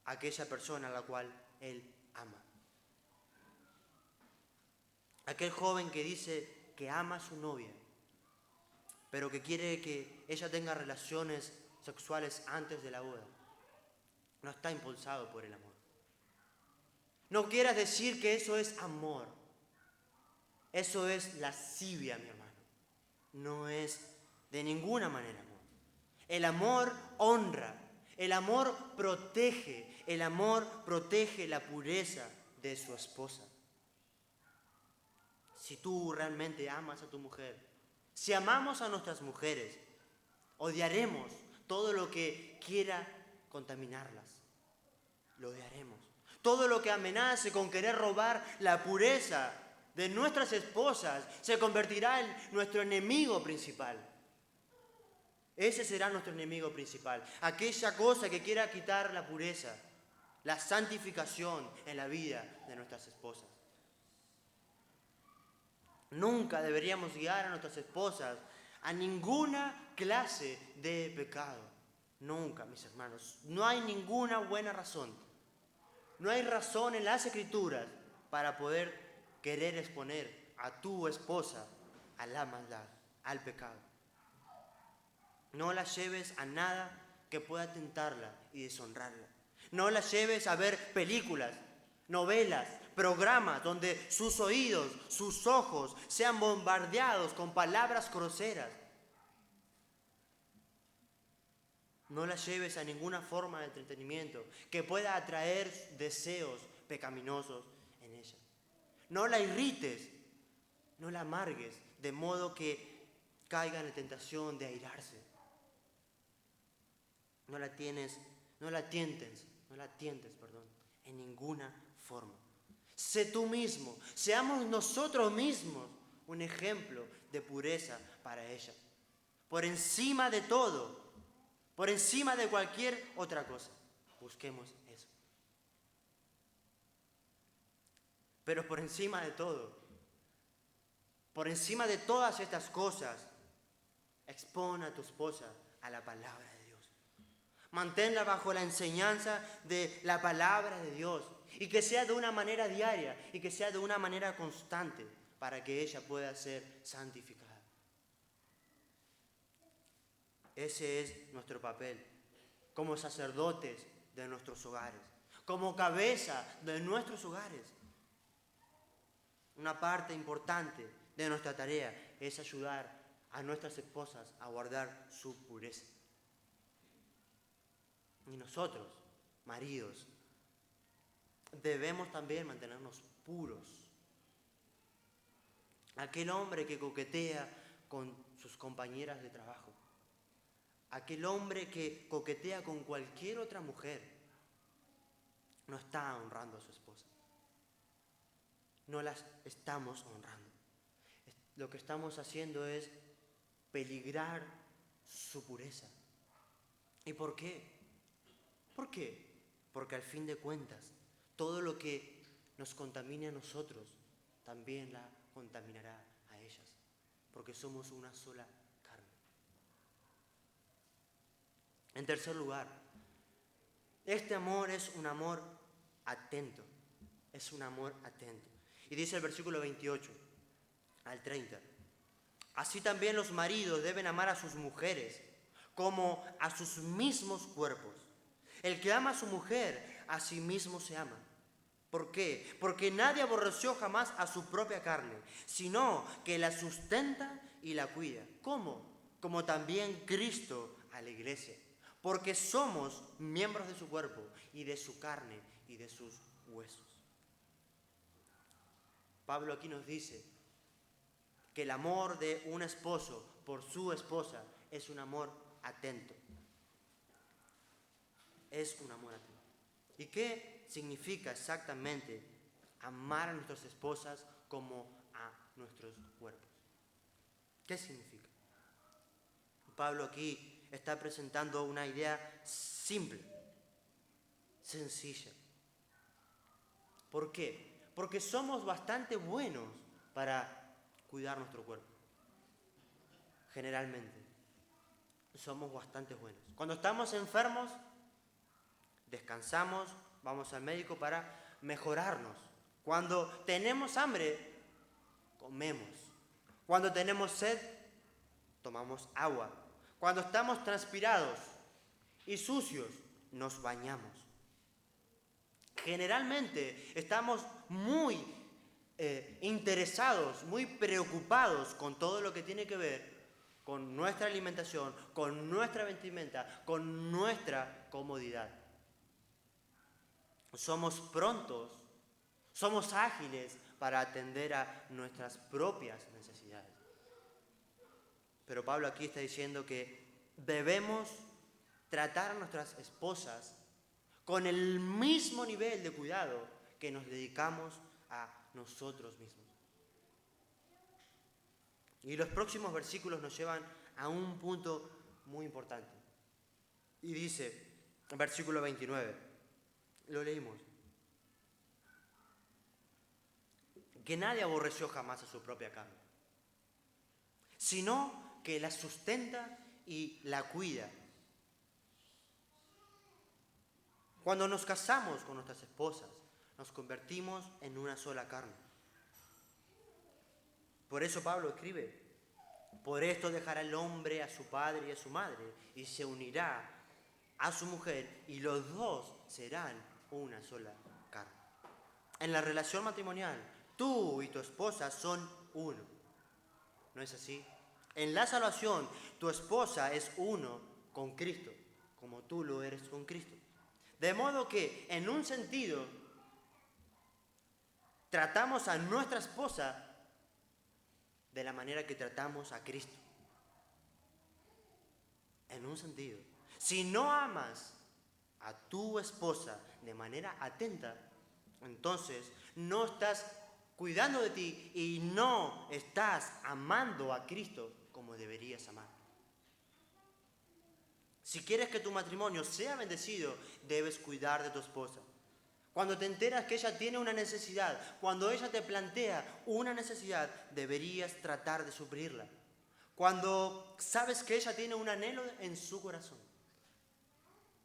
a aquella persona a la cual él ama. Aquel joven que dice que ama a su novia, pero que quiere que ella tenga relaciones sexuales antes de la boda, no está impulsado por el amor. No quieras decir que eso es amor. Eso es lascivia, mi hermano. No es de ninguna manera amor. El amor honra, el amor protege, el amor protege la pureza de su esposa. Si tú realmente amas a tu mujer, si amamos a nuestras mujeres, odiaremos todo lo que quiera contaminarlas. Lo odiaremos. Todo lo que amenace con querer robar la pureza de nuestras esposas se convertirá en nuestro enemigo principal. Ese será nuestro enemigo principal. Aquella cosa que quiera quitar la pureza, la santificación en la vida de nuestras esposas. Nunca deberíamos guiar a nuestras esposas a ninguna clase de pecado. Nunca, mis hermanos. No hay ninguna buena razón. No hay razón en las Escrituras para poder querer exponer a tu esposa a la maldad, al pecado. No la lleves a nada que pueda tentarla y deshonrarla. No la lleves a ver películas, novelas, programas donde sus oídos, sus ojos sean bombardeados con palabras groseras. No la lleves a ninguna forma de entretenimiento que pueda atraer deseos pecaminosos en ella. No la irrites, no la amargues, de modo que caiga en la tentación de airarse. No la tientes, en ninguna forma. Sé tú mismo, seamos nosotros mismos un ejemplo de pureza para ella. Por encima de todo, por encima de cualquier otra cosa, busquemos eso. Pero por encima de todo, por encima de todas estas cosas, expon a tu esposa a la palabra de Dios. Manténla bajo la enseñanza de la palabra de Dios y que sea de una manera diaria y que sea de una manera constante para que ella pueda ser santificada. Ese es nuestro papel como sacerdotes de nuestros hogares, como cabeza de nuestros hogares. Una parte importante de nuestra tarea es ayudar a nuestras esposas a guardar su pureza. Y nosotros, maridos, debemos también mantenernos puros. Aquel hombre que coquetea con sus compañeras de trabajo, aquel hombre que coquetea con cualquier otra mujer, no está honrando a su esposa. No las estamos honrando. Lo que estamos haciendo es peligrar su pureza. ¿Y por qué? ¿Por qué? Porque al fin de cuentas, todo lo que nos contamine a nosotros, también la contaminará a ellas. Porque somos una sola carne. En tercer lugar, este amor es un amor atento. Es un amor atento. Y dice el versículo 28 al 30. Así también los maridos deben amar a sus mujeres como a sus mismos cuerpos. El que ama a su mujer, a sí mismo se ama. ¿Por qué? Porque nadie aborreció jamás a su propia carne, sino que la sustenta y la cuida. ¿Cómo? Como también Cristo a la iglesia. Porque somos miembros de su cuerpo y de su carne y de sus huesos. Pablo aquí nos dice que el amor de un esposo por su esposa es un amor atento. Es un amor atento. ¿Y qué significa exactamente amar a nuestras esposas como a nuestros cuerpos? ¿Qué significa? Pablo aquí está presentando una idea simple, sencilla. ¿Por qué? Porque somos bastante buenos para cuidar nuestro cuerpo. Generalmente, somos bastante buenos. Cuando estamos enfermos, descansamos, vamos al médico para mejorarnos. Cuando tenemos hambre, comemos. Cuando tenemos sed, tomamos agua. Cuando estamos transpirados y sucios, nos bañamos. Generalmente estamos muy interesados, muy preocupados con todo lo que tiene que ver con nuestra alimentación, con nuestra vestimenta, con nuestra comodidad. Somos prontos, somos ágiles para atender a nuestras propias necesidades. Pero Pablo aquí está diciendo que debemos tratar a nuestras esposas con el mismo nivel de cuidado que nos dedicamos a nosotros mismos. Y los próximos versículos nos llevan a un punto muy importante. Y dice, en versículo 29, lo leímos, que nadie aborreció jamás a su propia carne, sino que la sustenta y la cuida. Cuando nos casamos con nuestras esposas, nos convertimos en una sola carne. Por eso Pablo escribe, por esto dejará el hombre a su padre y a su madre, y se unirá a su mujer, y los dos serán una sola carne. En la relación matrimonial, tú y tu esposa son uno. ¿No es así? En la salvación, tu esposa es uno con Cristo, como tú lo eres con Cristo. De modo que, en un sentido, tratamos a nuestra esposa de la manera que tratamos a Cristo. En un sentido. Si no amas a tu esposa de manera atenta, entonces no estás cuidando de ti y no estás amando a Cristo como deberías amar. Si quieres que tu matrimonio sea bendecido, debes cuidar de tu esposa. Cuando te enteras que ella tiene una necesidad, cuando ella te plantea una necesidad, deberías tratar de suplirla. Cuando sabes que ella tiene un anhelo en su corazón.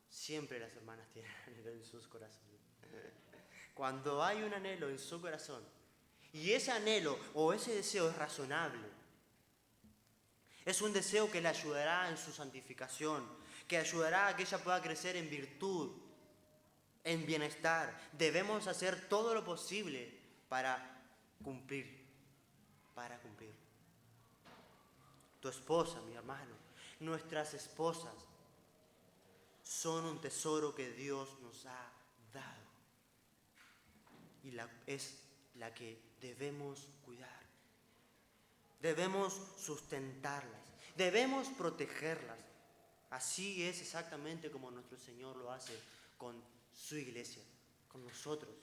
Siempre las hermanas tienen anhelo en sus corazones. Cuando hay un anhelo en su corazón, y ese anhelo o ese deseo es razonable, es un deseo que le ayudará en su santificación, que ayudará a que ella pueda crecer en virtud, en bienestar. Debemos hacer todo lo posible para cumplir. Tu esposa, mi hermano, nuestras esposas son un tesoro que Dios nos ha dado. Y es la que debemos cuidar. Debemos sustentarlas. Debemos protegerlas. Así es exactamente como nuestro Señor lo hace con su iglesia, con nosotros.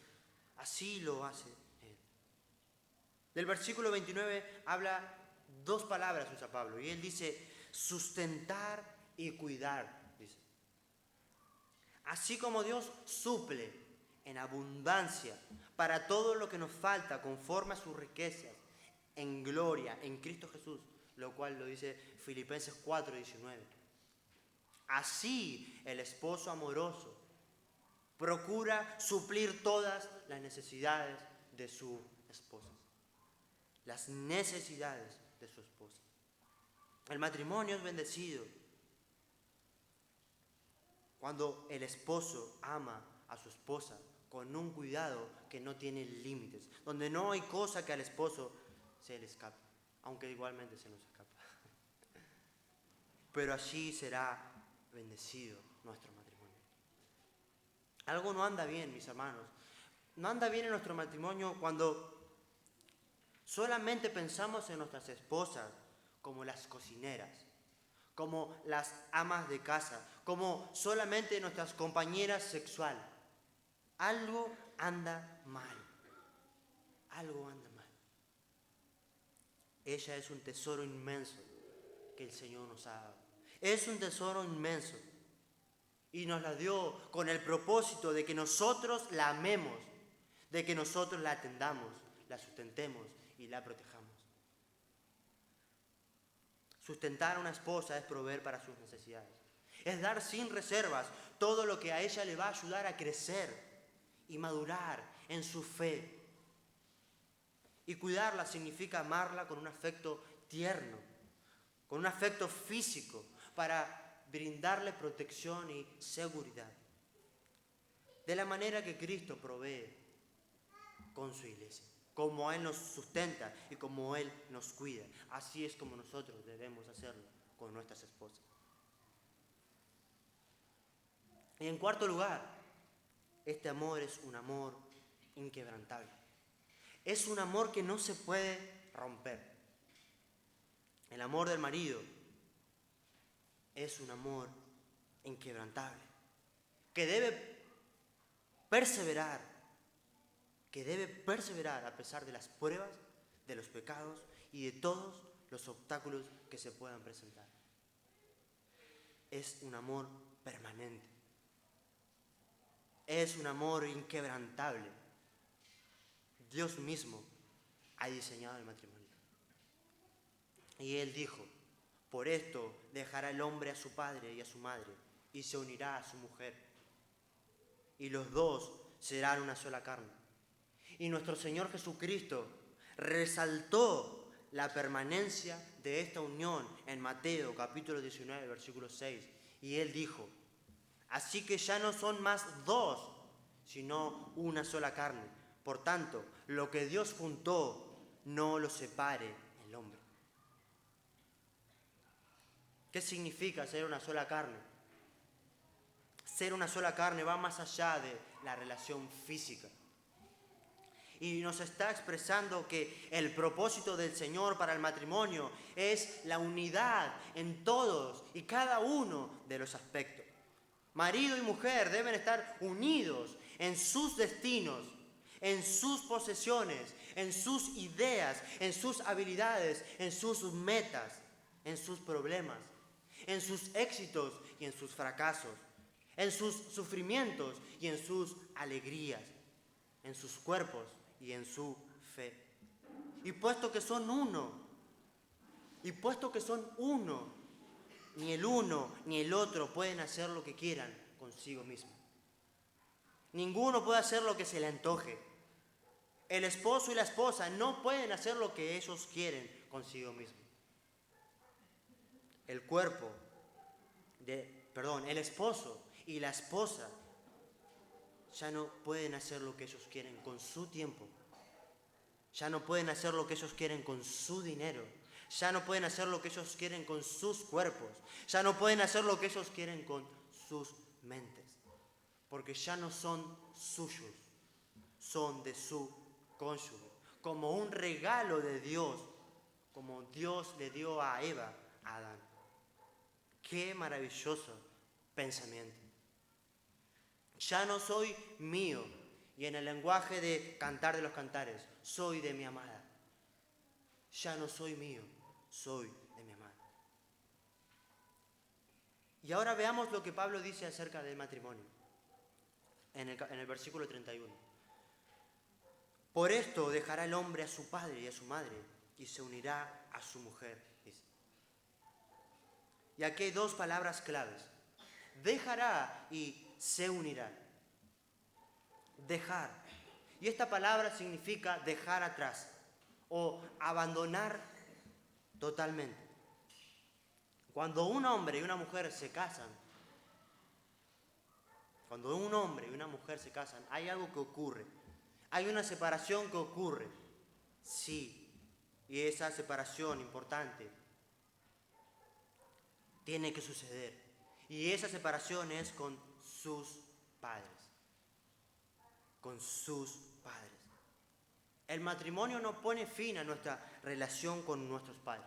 Así lo hace Él. Del versículo 29 habla dos palabras, usa Pablo, y él dice sustentar y cuidar, dice. Así como Dios suple en abundancia para todo lo que nos falta conforme a sus riquezas en gloria en Cristo Jesús, lo cual lo dice Filipenses 4:19. Así el esposo amoroso procura suplir todas las necesidades de su esposa. Las necesidades de su esposa. El matrimonio es bendecido cuando el esposo ama a su esposa con un cuidado que no tiene límites, donde no hay cosa que al esposo se le escape, aunque igualmente se nos escapa. Pero allí será bendecido nuestro matrimonio. Algo no anda bien, mis hermanos. No anda bien en nuestro matrimonio cuando solamente pensamos en nuestras esposas como las cocineras, como las amas de casa, como solamente nuestras compañeras sexuales. Algo anda mal. Algo anda mal. Ella es un tesoro inmenso que el Señor nos ha dado. Es un tesoro inmenso. Y nos la dio con el propósito de que nosotros la amemos, de que nosotros la atendamos, la sustentemos y la protejamos. Sustentar a una esposa es proveer para sus necesidades. Es dar sin reservas todo lo que a ella le va a ayudar a crecer y madurar en su fe. Y cuidarla significa amarla con un afecto tierno, con un afecto físico, para brindarle protección y seguridad. De la manera que Cristo provee con su iglesia. Como Él nos sustenta y como Él nos cuida. Así es como nosotros debemos hacerlo con nuestras esposas. Y en cuarto lugar, este amor es un amor inquebrantable. Es un amor que no se puede romper. El amor del marido es un amor inquebrantable, que debe perseverar a pesar de las pruebas, de los pecados y de todos los obstáculos que se puedan presentar. Es un amor permanente. Es un amor inquebrantable. Dios mismo ha diseñado el matrimonio. Y Él dijo, por esto dejará el hombre a su padre y a su madre y se unirá a su mujer. Y los dos serán una sola carne. Y nuestro Señor Jesucristo resaltó la permanencia de esta unión en Mateo capítulo 19, versículo 6. Y Él dijo, así que ya no son más dos, sino una sola carne. Por tanto, lo que Dios juntó, no lo separe el hombre. ¿Qué significa ser una sola carne? Ser una sola carne va más allá de la relación física. Y nos está expresando que el propósito del Señor para el matrimonio es la unidad en todos y cada uno de los aspectos. Marido y mujer deben estar unidos en sus destinos, en sus posesiones, en sus ideas, en sus habilidades, en sus metas, en sus problemas, en sus éxitos y en sus fracasos, en sus sufrimientos y en sus alegrías, en sus cuerpos y en su fe. Y puesto que son uno, ni el uno ni el otro pueden hacer lo que quieran consigo mismo. Ninguno puede hacer lo que se le antoje. El esposo y la esposa no pueden hacer lo que ellos quieren consigo mismo. El esposo y la esposa ya no pueden hacer lo que ellos quieren con su tiempo. Ya no pueden hacer lo que ellos quieren con su dinero. Ya no pueden hacer lo que ellos quieren con sus cuerpos. Ya no pueden hacer lo que ellos quieren con sus mentes. Porque ya no son suyos, son de su cónyuge. Como un regalo de Dios, como Dios le dio a Eva, a Adán. Qué maravilloso pensamiento. Ya no soy mío, y en el lenguaje de Cantar de los Cantares, soy de mi amada. Ya no soy mío, soy de mi amada. Y ahora veamos lo que Pablo dice acerca del matrimonio, en el versículo 31. Por esto dejará el hombre a su padre y a su madre, y se unirá a su mujer, dice. Y aquí hay dos palabras claves. Dejará y se unirá. Dejar. Y esta palabra significa dejar atrás o abandonar totalmente. Cuando un hombre y una mujer se casan, cuando un hombre y una mujer se casan, hay algo que ocurre. Hay una separación que ocurre. Sí. Y esa separación importante tiene que suceder. Y esa separación es con sus padres. Con sus padres. El matrimonio no pone fin a nuestra relación con nuestros padres.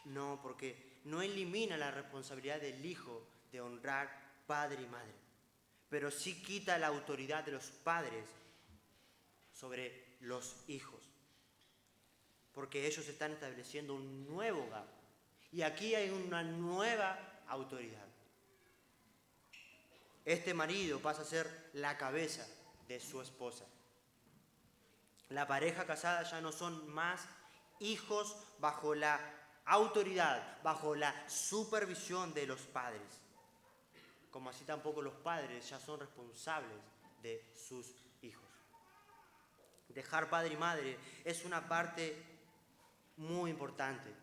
No, porque no elimina la responsabilidad del hijo de honrar padre y madre. Pero sí quita la autoridad de los padres sobre los hijos. Porque ellos están estableciendo un nuevo hogar. Y aquí hay una nueva autoridad. Este marido pasa a ser la cabeza de su esposa. La pareja casada ya no son más hijos bajo la autoridad, bajo la supervisión de los padres. Como así tampoco los padres ya son responsables de sus hijos. Dejar padre y madre es una parte muy importante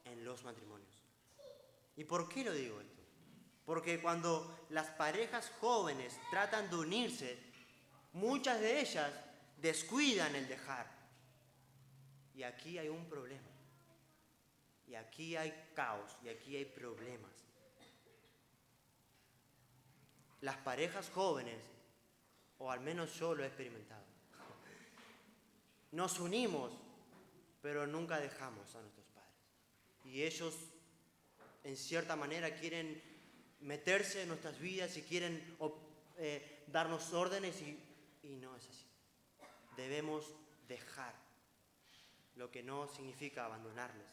en los matrimonios. ¿Y por qué lo digo esto? Porque cuando las parejas jóvenes tratan de unirse, muchas de ellas descuidan el dejar. Y aquí hay un problema. Y aquí hay caos, y aquí hay problemas. Las parejas jóvenes, o al menos yo lo he experimentado, nos unimos, pero nunca dejamos a nuestros padres. Y ellos, en cierta manera, quieren meterse en nuestras vidas y quieren darnos órdenes y no es así. Debemos dejar, lo que no significa abandonarles.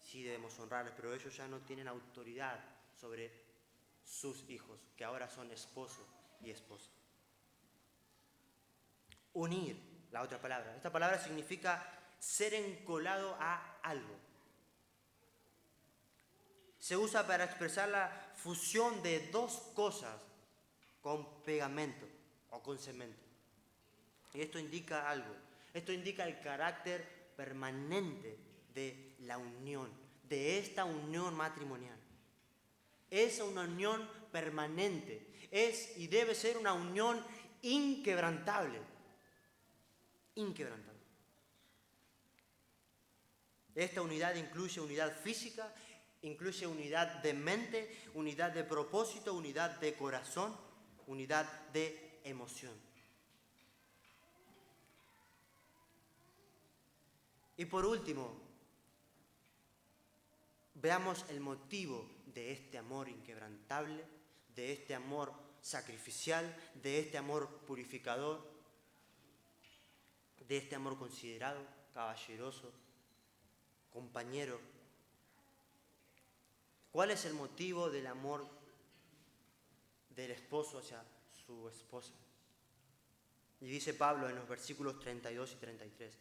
Sí debemos honrarles, pero ellos ya no tienen autoridad sobre sus hijos, que ahora son esposo y esposa. Unir, la otra palabra. Esta palabra significa ser encolado a algo. Se usa para expresar la fusión de dos cosas con pegamento o con cemento. Y esto indica algo. Esto indica el carácter permanente de la unión, de esta unión matrimonial. Es una unión permanente. Es y debe ser una unión inquebrantable. Inquebrantable. Esta unidad incluye unidad física, incluye unidad de mente, unidad de propósito, unidad de corazón, unidad de emoción. Y por último, veamos el motivo de este amor inquebrantable, de este amor sacrificial, de este amor purificador, de este amor considerado, caballeroso, compañero. ¿Cuál es el motivo del amor del esposo hacia su esposa? Y dice Pablo en los versículos 32 y 33.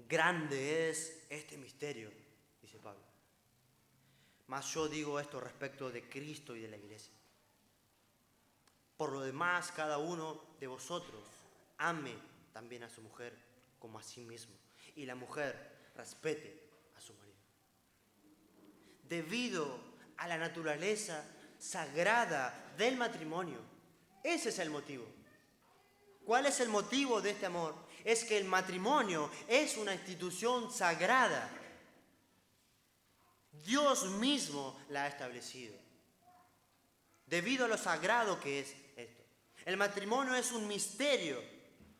Grande es este misterio, dice Pablo. Mas yo digo esto respecto de Cristo y de la Iglesia. Por lo demás, cada uno de vosotros ame también a su mujer como a sí mismo. Y la mujer respete a su marido. Debido a la naturaleza sagrada del matrimonio. Ese es el motivo. ¿Cuál es el motivo de este amor? Es que el matrimonio es una institución sagrada. Dios mismo la ha establecido. Debido a lo sagrado que es esto. El matrimonio es un misterio.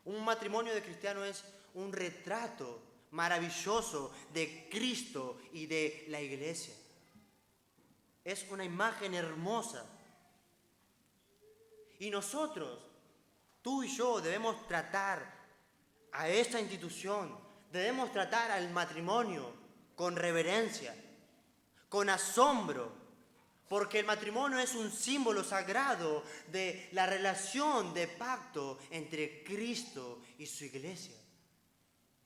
Un matrimonio de cristiano es un retrato maravilloso de Cristo y de la Iglesia. Es una imagen hermosa. Y nosotros, tú y yo, debemos tratar a esta institución, debemos tratar al matrimonio con reverencia, con asombro, porque el matrimonio es un símbolo sagrado de la relación de pacto entre Cristo y su Iglesia,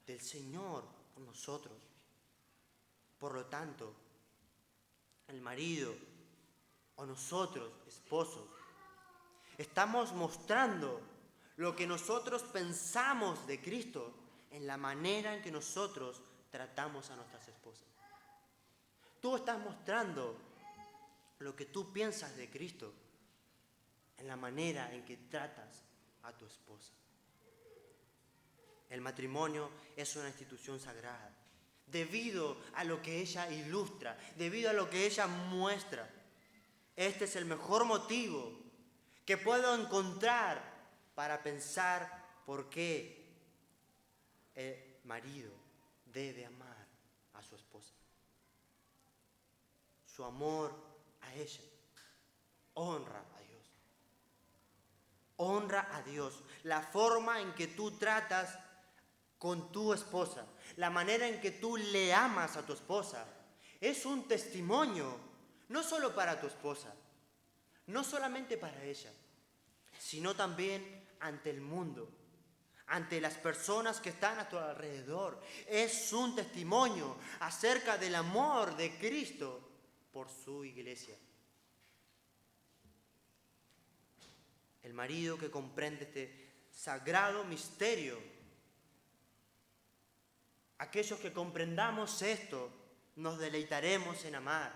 del Señor con nosotros. Por lo tanto, el marido o nosotros, esposos, estamos mostrando lo que nosotros pensamos de Cristo en la manera en que nosotros tratamos a nuestras esposas. Tú estás mostrando lo que tú piensas de Cristo en la manera en que tratas a tu esposa. El matrimonio es una institución sagrada, debido a lo que ella ilustra, debido a lo que ella muestra. Este es el mejor motivo que puedo encontrar para pensar por qué el marido debe amar a su esposa. Su amor a ella honra a Dios. Honra a Dios. La forma en que tú tratas con tu esposa, la manera en que tú le amas a tu esposa, es un testimonio, no solo para tu esposa, no solamente para ella, sino también ante el mundo, ante las personas que están a tu alrededor. Es un testimonio acerca del amor de Cristo por su iglesia. El marido que comprende este sagrado misterio, aquellos que comprendamos esto, nos deleitaremos en amar,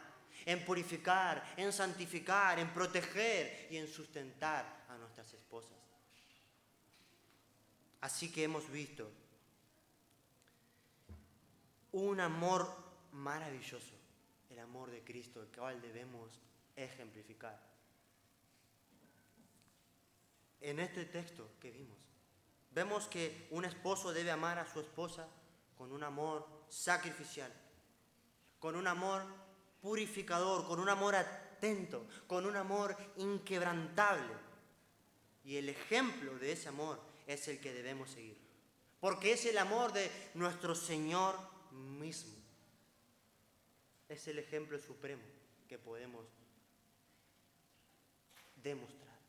en purificar, en santificar, en proteger y en sustentar a nuestras esposas. Así que hemos visto un amor maravilloso, el amor de Cristo, el cual debemos ejemplificar. En este texto que vemos que un esposo debe amar a su esposa con un amor sacrificial, con un amor purificador, con un amor atento, con un amor inquebrantable. Y el ejemplo de ese amor es el que debemos seguir, porque es el amor de nuestro Señor mismo. Es el ejemplo supremo que podemos demostrar.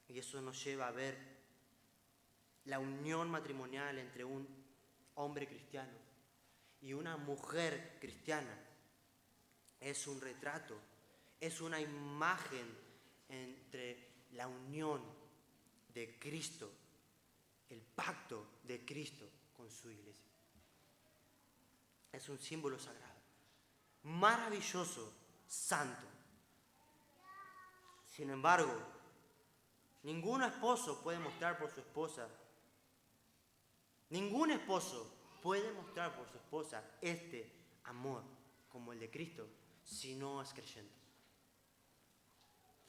Y eso nos lleva a ver la unión matrimonial entre un hombre cristiano y una mujer cristiana. Es un retrato, es una imagen entre la unión de Cristo, el pacto de Cristo con su iglesia. Es un símbolo sagrado, maravilloso, santo. Sin embargo, ningún esposo puede mostrar por su esposa, ningún esposo puede mostrar por su esposa este amor como el de Cristo si no es creyente.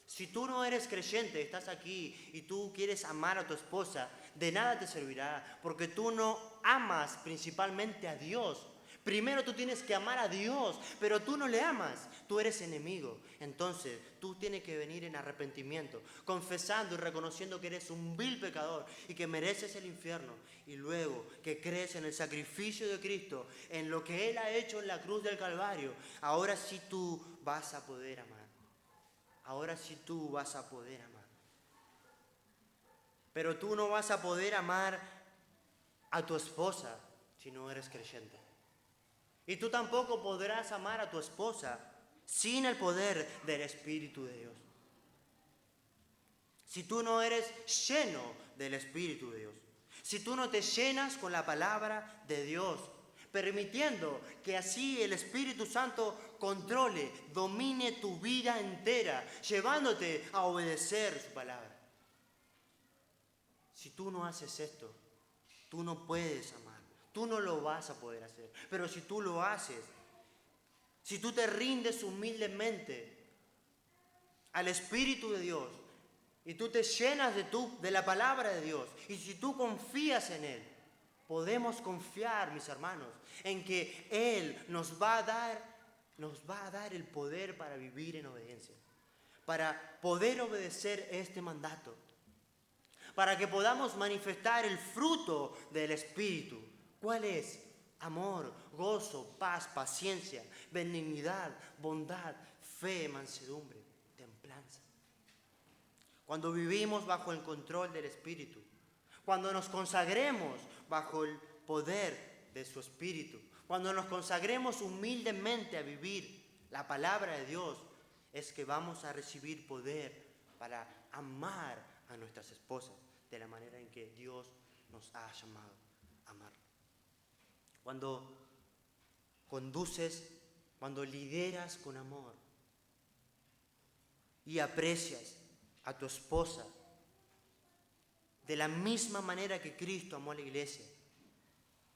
Si tú no eres creyente, estás aquí y tú quieres amar a tu esposa, de nada te servirá, porque tú no amas principalmente a Dios. Primero tú tienes que amar a Dios, pero tú no le amas, tú eres enemigo. Entonces tú tienes que venir en arrepentimiento, confesando y reconociendo que eres un vil pecador y que mereces el infierno. Y luego que crees en el sacrificio de Cristo, en lo que Él ha hecho en la cruz del Calvario, ahora sí tú vas a poder amar. Ahora sí tú vas a poder amar. Pero tú no vas a poder amar a tu esposa si no eres creyente. Y tú tampoco podrás amar a tu esposa sin el poder del Espíritu de Dios. Si tú no eres lleno del Espíritu de Dios. Si tú no te llenas con la palabra de Dios, permitiendo que así el Espíritu Santo controle, domine tu vida entera, llevándote a obedecer su palabra. Si tú no haces esto, tú no puedes amar. Tú no lo vas a poder hacer. Pero si tú lo haces, si tú te rindes humildemente al Espíritu de Dios y tú te llenas de la palabra de Dios y si tú confías en Él, podemos confiar, mis hermanos, en que Él nos va a dar el poder para vivir en obediencia, para poder obedecer este mandato, para que podamos manifestar el fruto del Espíritu. ¿Cuál es? Amor, gozo, paz, paciencia, benignidad, bondad, fe, mansedumbre, templanza. Cuando vivimos bajo el control del Espíritu, cuando nos consagremos bajo el poder de su Espíritu, cuando nos consagremos humildemente a vivir la palabra de Dios, es que vamos a recibir poder para amar a nuestras esposas de la manera en que Dios nos ha llamado a amar. cuando conduces, cuando lideras con amor y aprecias a tu esposa de la misma manera que Cristo amó a la iglesia,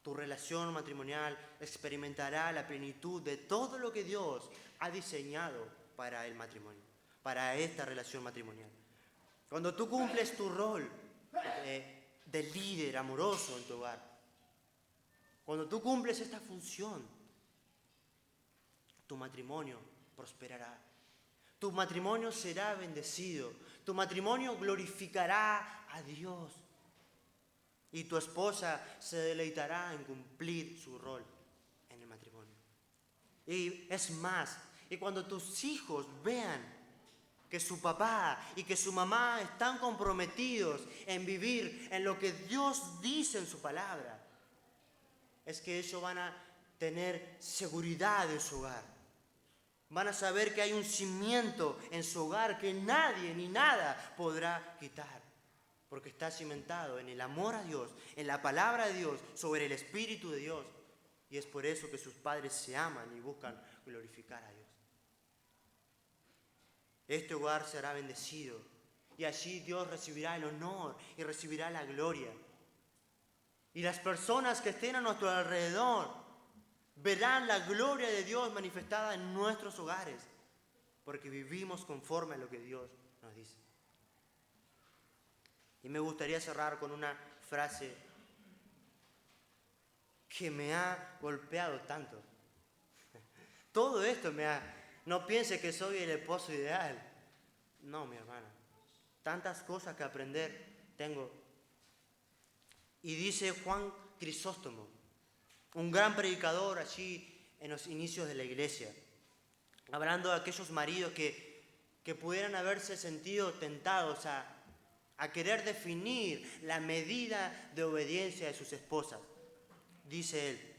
tu relación matrimonial experimentará la plenitud de todo lo que Dios ha diseñado para el matrimonio, para esta relación matrimonial. Cuando tú cumples tu rol de líder amoroso en tu hogar, cuando tú cumples esta función, tu matrimonio prosperará. Tu matrimonio será bendecido. Tu matrimonio glorificará a Dios. Y tu esposa se deleitará en cumplir su rol en el matrimonio. Y es más, y cuando tus hijos vean que su papá y que su mamá están comprometidos en vivir en lo que Dios dice en su palabra, es que ellos van a tener seguridad en su hogar. Van a saber que hay un cimiento en su hogar que nadie ni nada podrá quitar. Porque está cimentado en el amor a Dios, en la palabra de Dios, sobre el Espíritu de Dios. Y es por eso que sus padres se aman y buscan glorificar a Dios. Este hogar será bendecido y allí Dios recibirá el honor y recibirá la gloria. Y las personas que estén a nuestro alrededor verán la gloria de Dios manifestada en nuestros hogares, porque vivimos conforme a lo que Dios nos dice. Y me gustaría cerrar con una frase que me ha golpeado tanto. Todo esto no piense que soy el esposo ideal. No, mi hermana. Tantas cosas que aprender tengo. Y dice Juan Crisóstomo, un gran predicador allí en los inicios de la iglesia, hablando de aquellos maridos que pudieran haberse sentido tentados a querer definir la medida de obediencia de sus esposas. Dice él: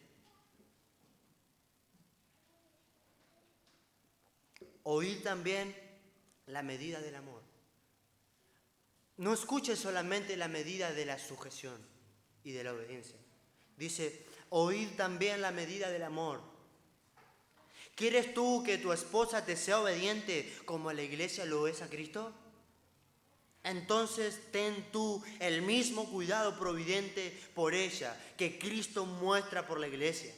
oíd también la medida del amor. No escuches solamente la medida de la sujeción y de la obediencia. Dice: oíd también la medida del amor. ¿Quieres tú que tu esposa te sea obediente como la iglesia lo es a Cristo? Entonces ten tú el mismo cuidado providente por ella que Cristo muestra por la iglesia.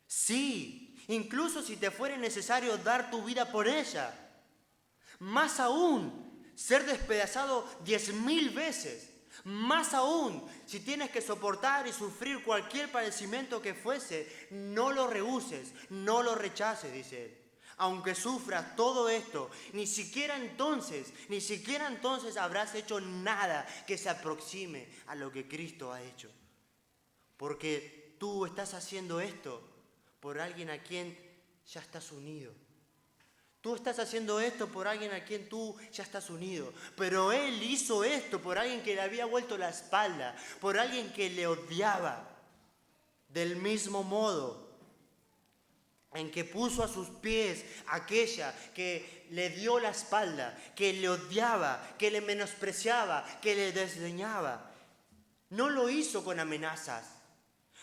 Sí, incluso si te fuere necesario dar tu vida por ella. Más aún, ser despedazado 10,000 veces. Más aún, si tienes que soportar y sufrir cualquier padecimiento que fuese, no lo rehuses, no lo rechaces, dice él. Aunque sufras todo esto, ni siquiera entonces habrás hecho nada que se aproxime a lo que Cristo ha hecho. Porque tú estás haciendo esto por alguien a quien ya estás unido. Tú estás haciendo esto por alguien a quien tú ya estás unido. Pero Él hizo esto por alguien que le había vuelto la espalda, por alguien que le odiaba. Del mismo modo en que puso a sus pies aquella que le dio la espalda, que le odiaba, que le menospreciaba, que le desdeñaba. No lo hizo con amenazas,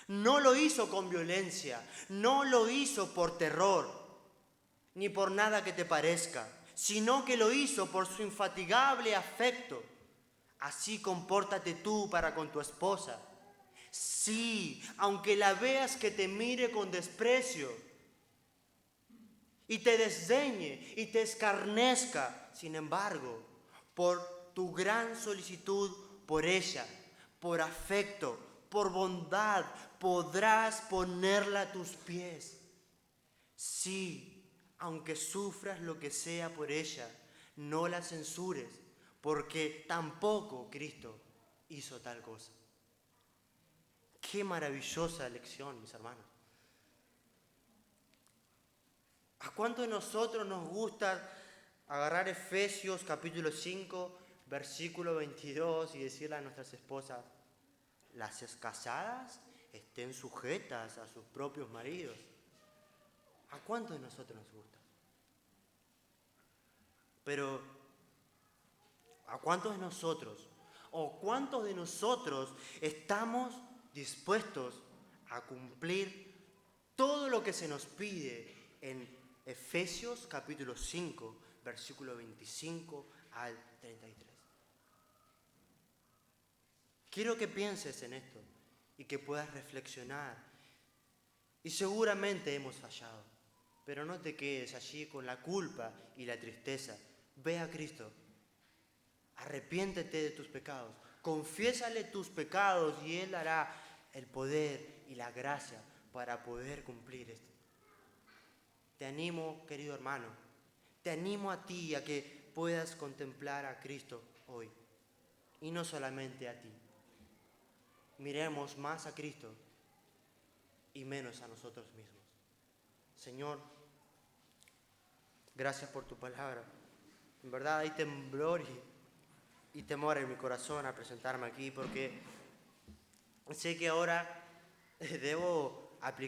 no lo hizo con violencia, no lo hizo por terror, ni por nada que te parezca, sino que lo hizo por su infatigable afecto. Así compórtate tú para con tu esposa. Sí, aunque la veas que te mire con desprecio y te desdeñe y te escarnezca, sin embargo, por tu gran solicitud por ella, por afecto, por bondad, podrás ponerla a tus pies. Sí, aunque sufras lo que sea por ella, no la censures, porque tampoco Cristo hizo tal cosa. Qué maravillosa lección, mis hermanos. ¿A cuánto de nosotros nos gusta agarrar Efesios capítulo 5, versículo 22 y decirle a nuestras esposas: las casadas estén sujetas a sus propios maridos? ¿A cuánto de nosotros nos gusta? Pero, ¿a cuántos de nosotros o cuántos de nosotros estamos dispuestos a cumplir todo lo que se nos pide en Efesios capítulo 5, versículo 25 al 33. Quiero que pienses en esto y que puedas reflexionar. Y seguramente hemos fallado, pero no te quedes allí con la culpa y la tristeza. Ve a Cristo, arrepiéntete de tus pecados, confiésale tus pecados y Él dará el poder y la gracia para poder cumplir esto. Te animo, querido hermano, te animo a ti a que puedas contemplar a Cristo hoy y no solamente a ti. Miremos más a Cristo y menos a nosotros mismos. Señor, gracias por tu palabra. En verdad hay temblor y temor en mi corazón a presentarme aquí porque sé que ahora debo aplicar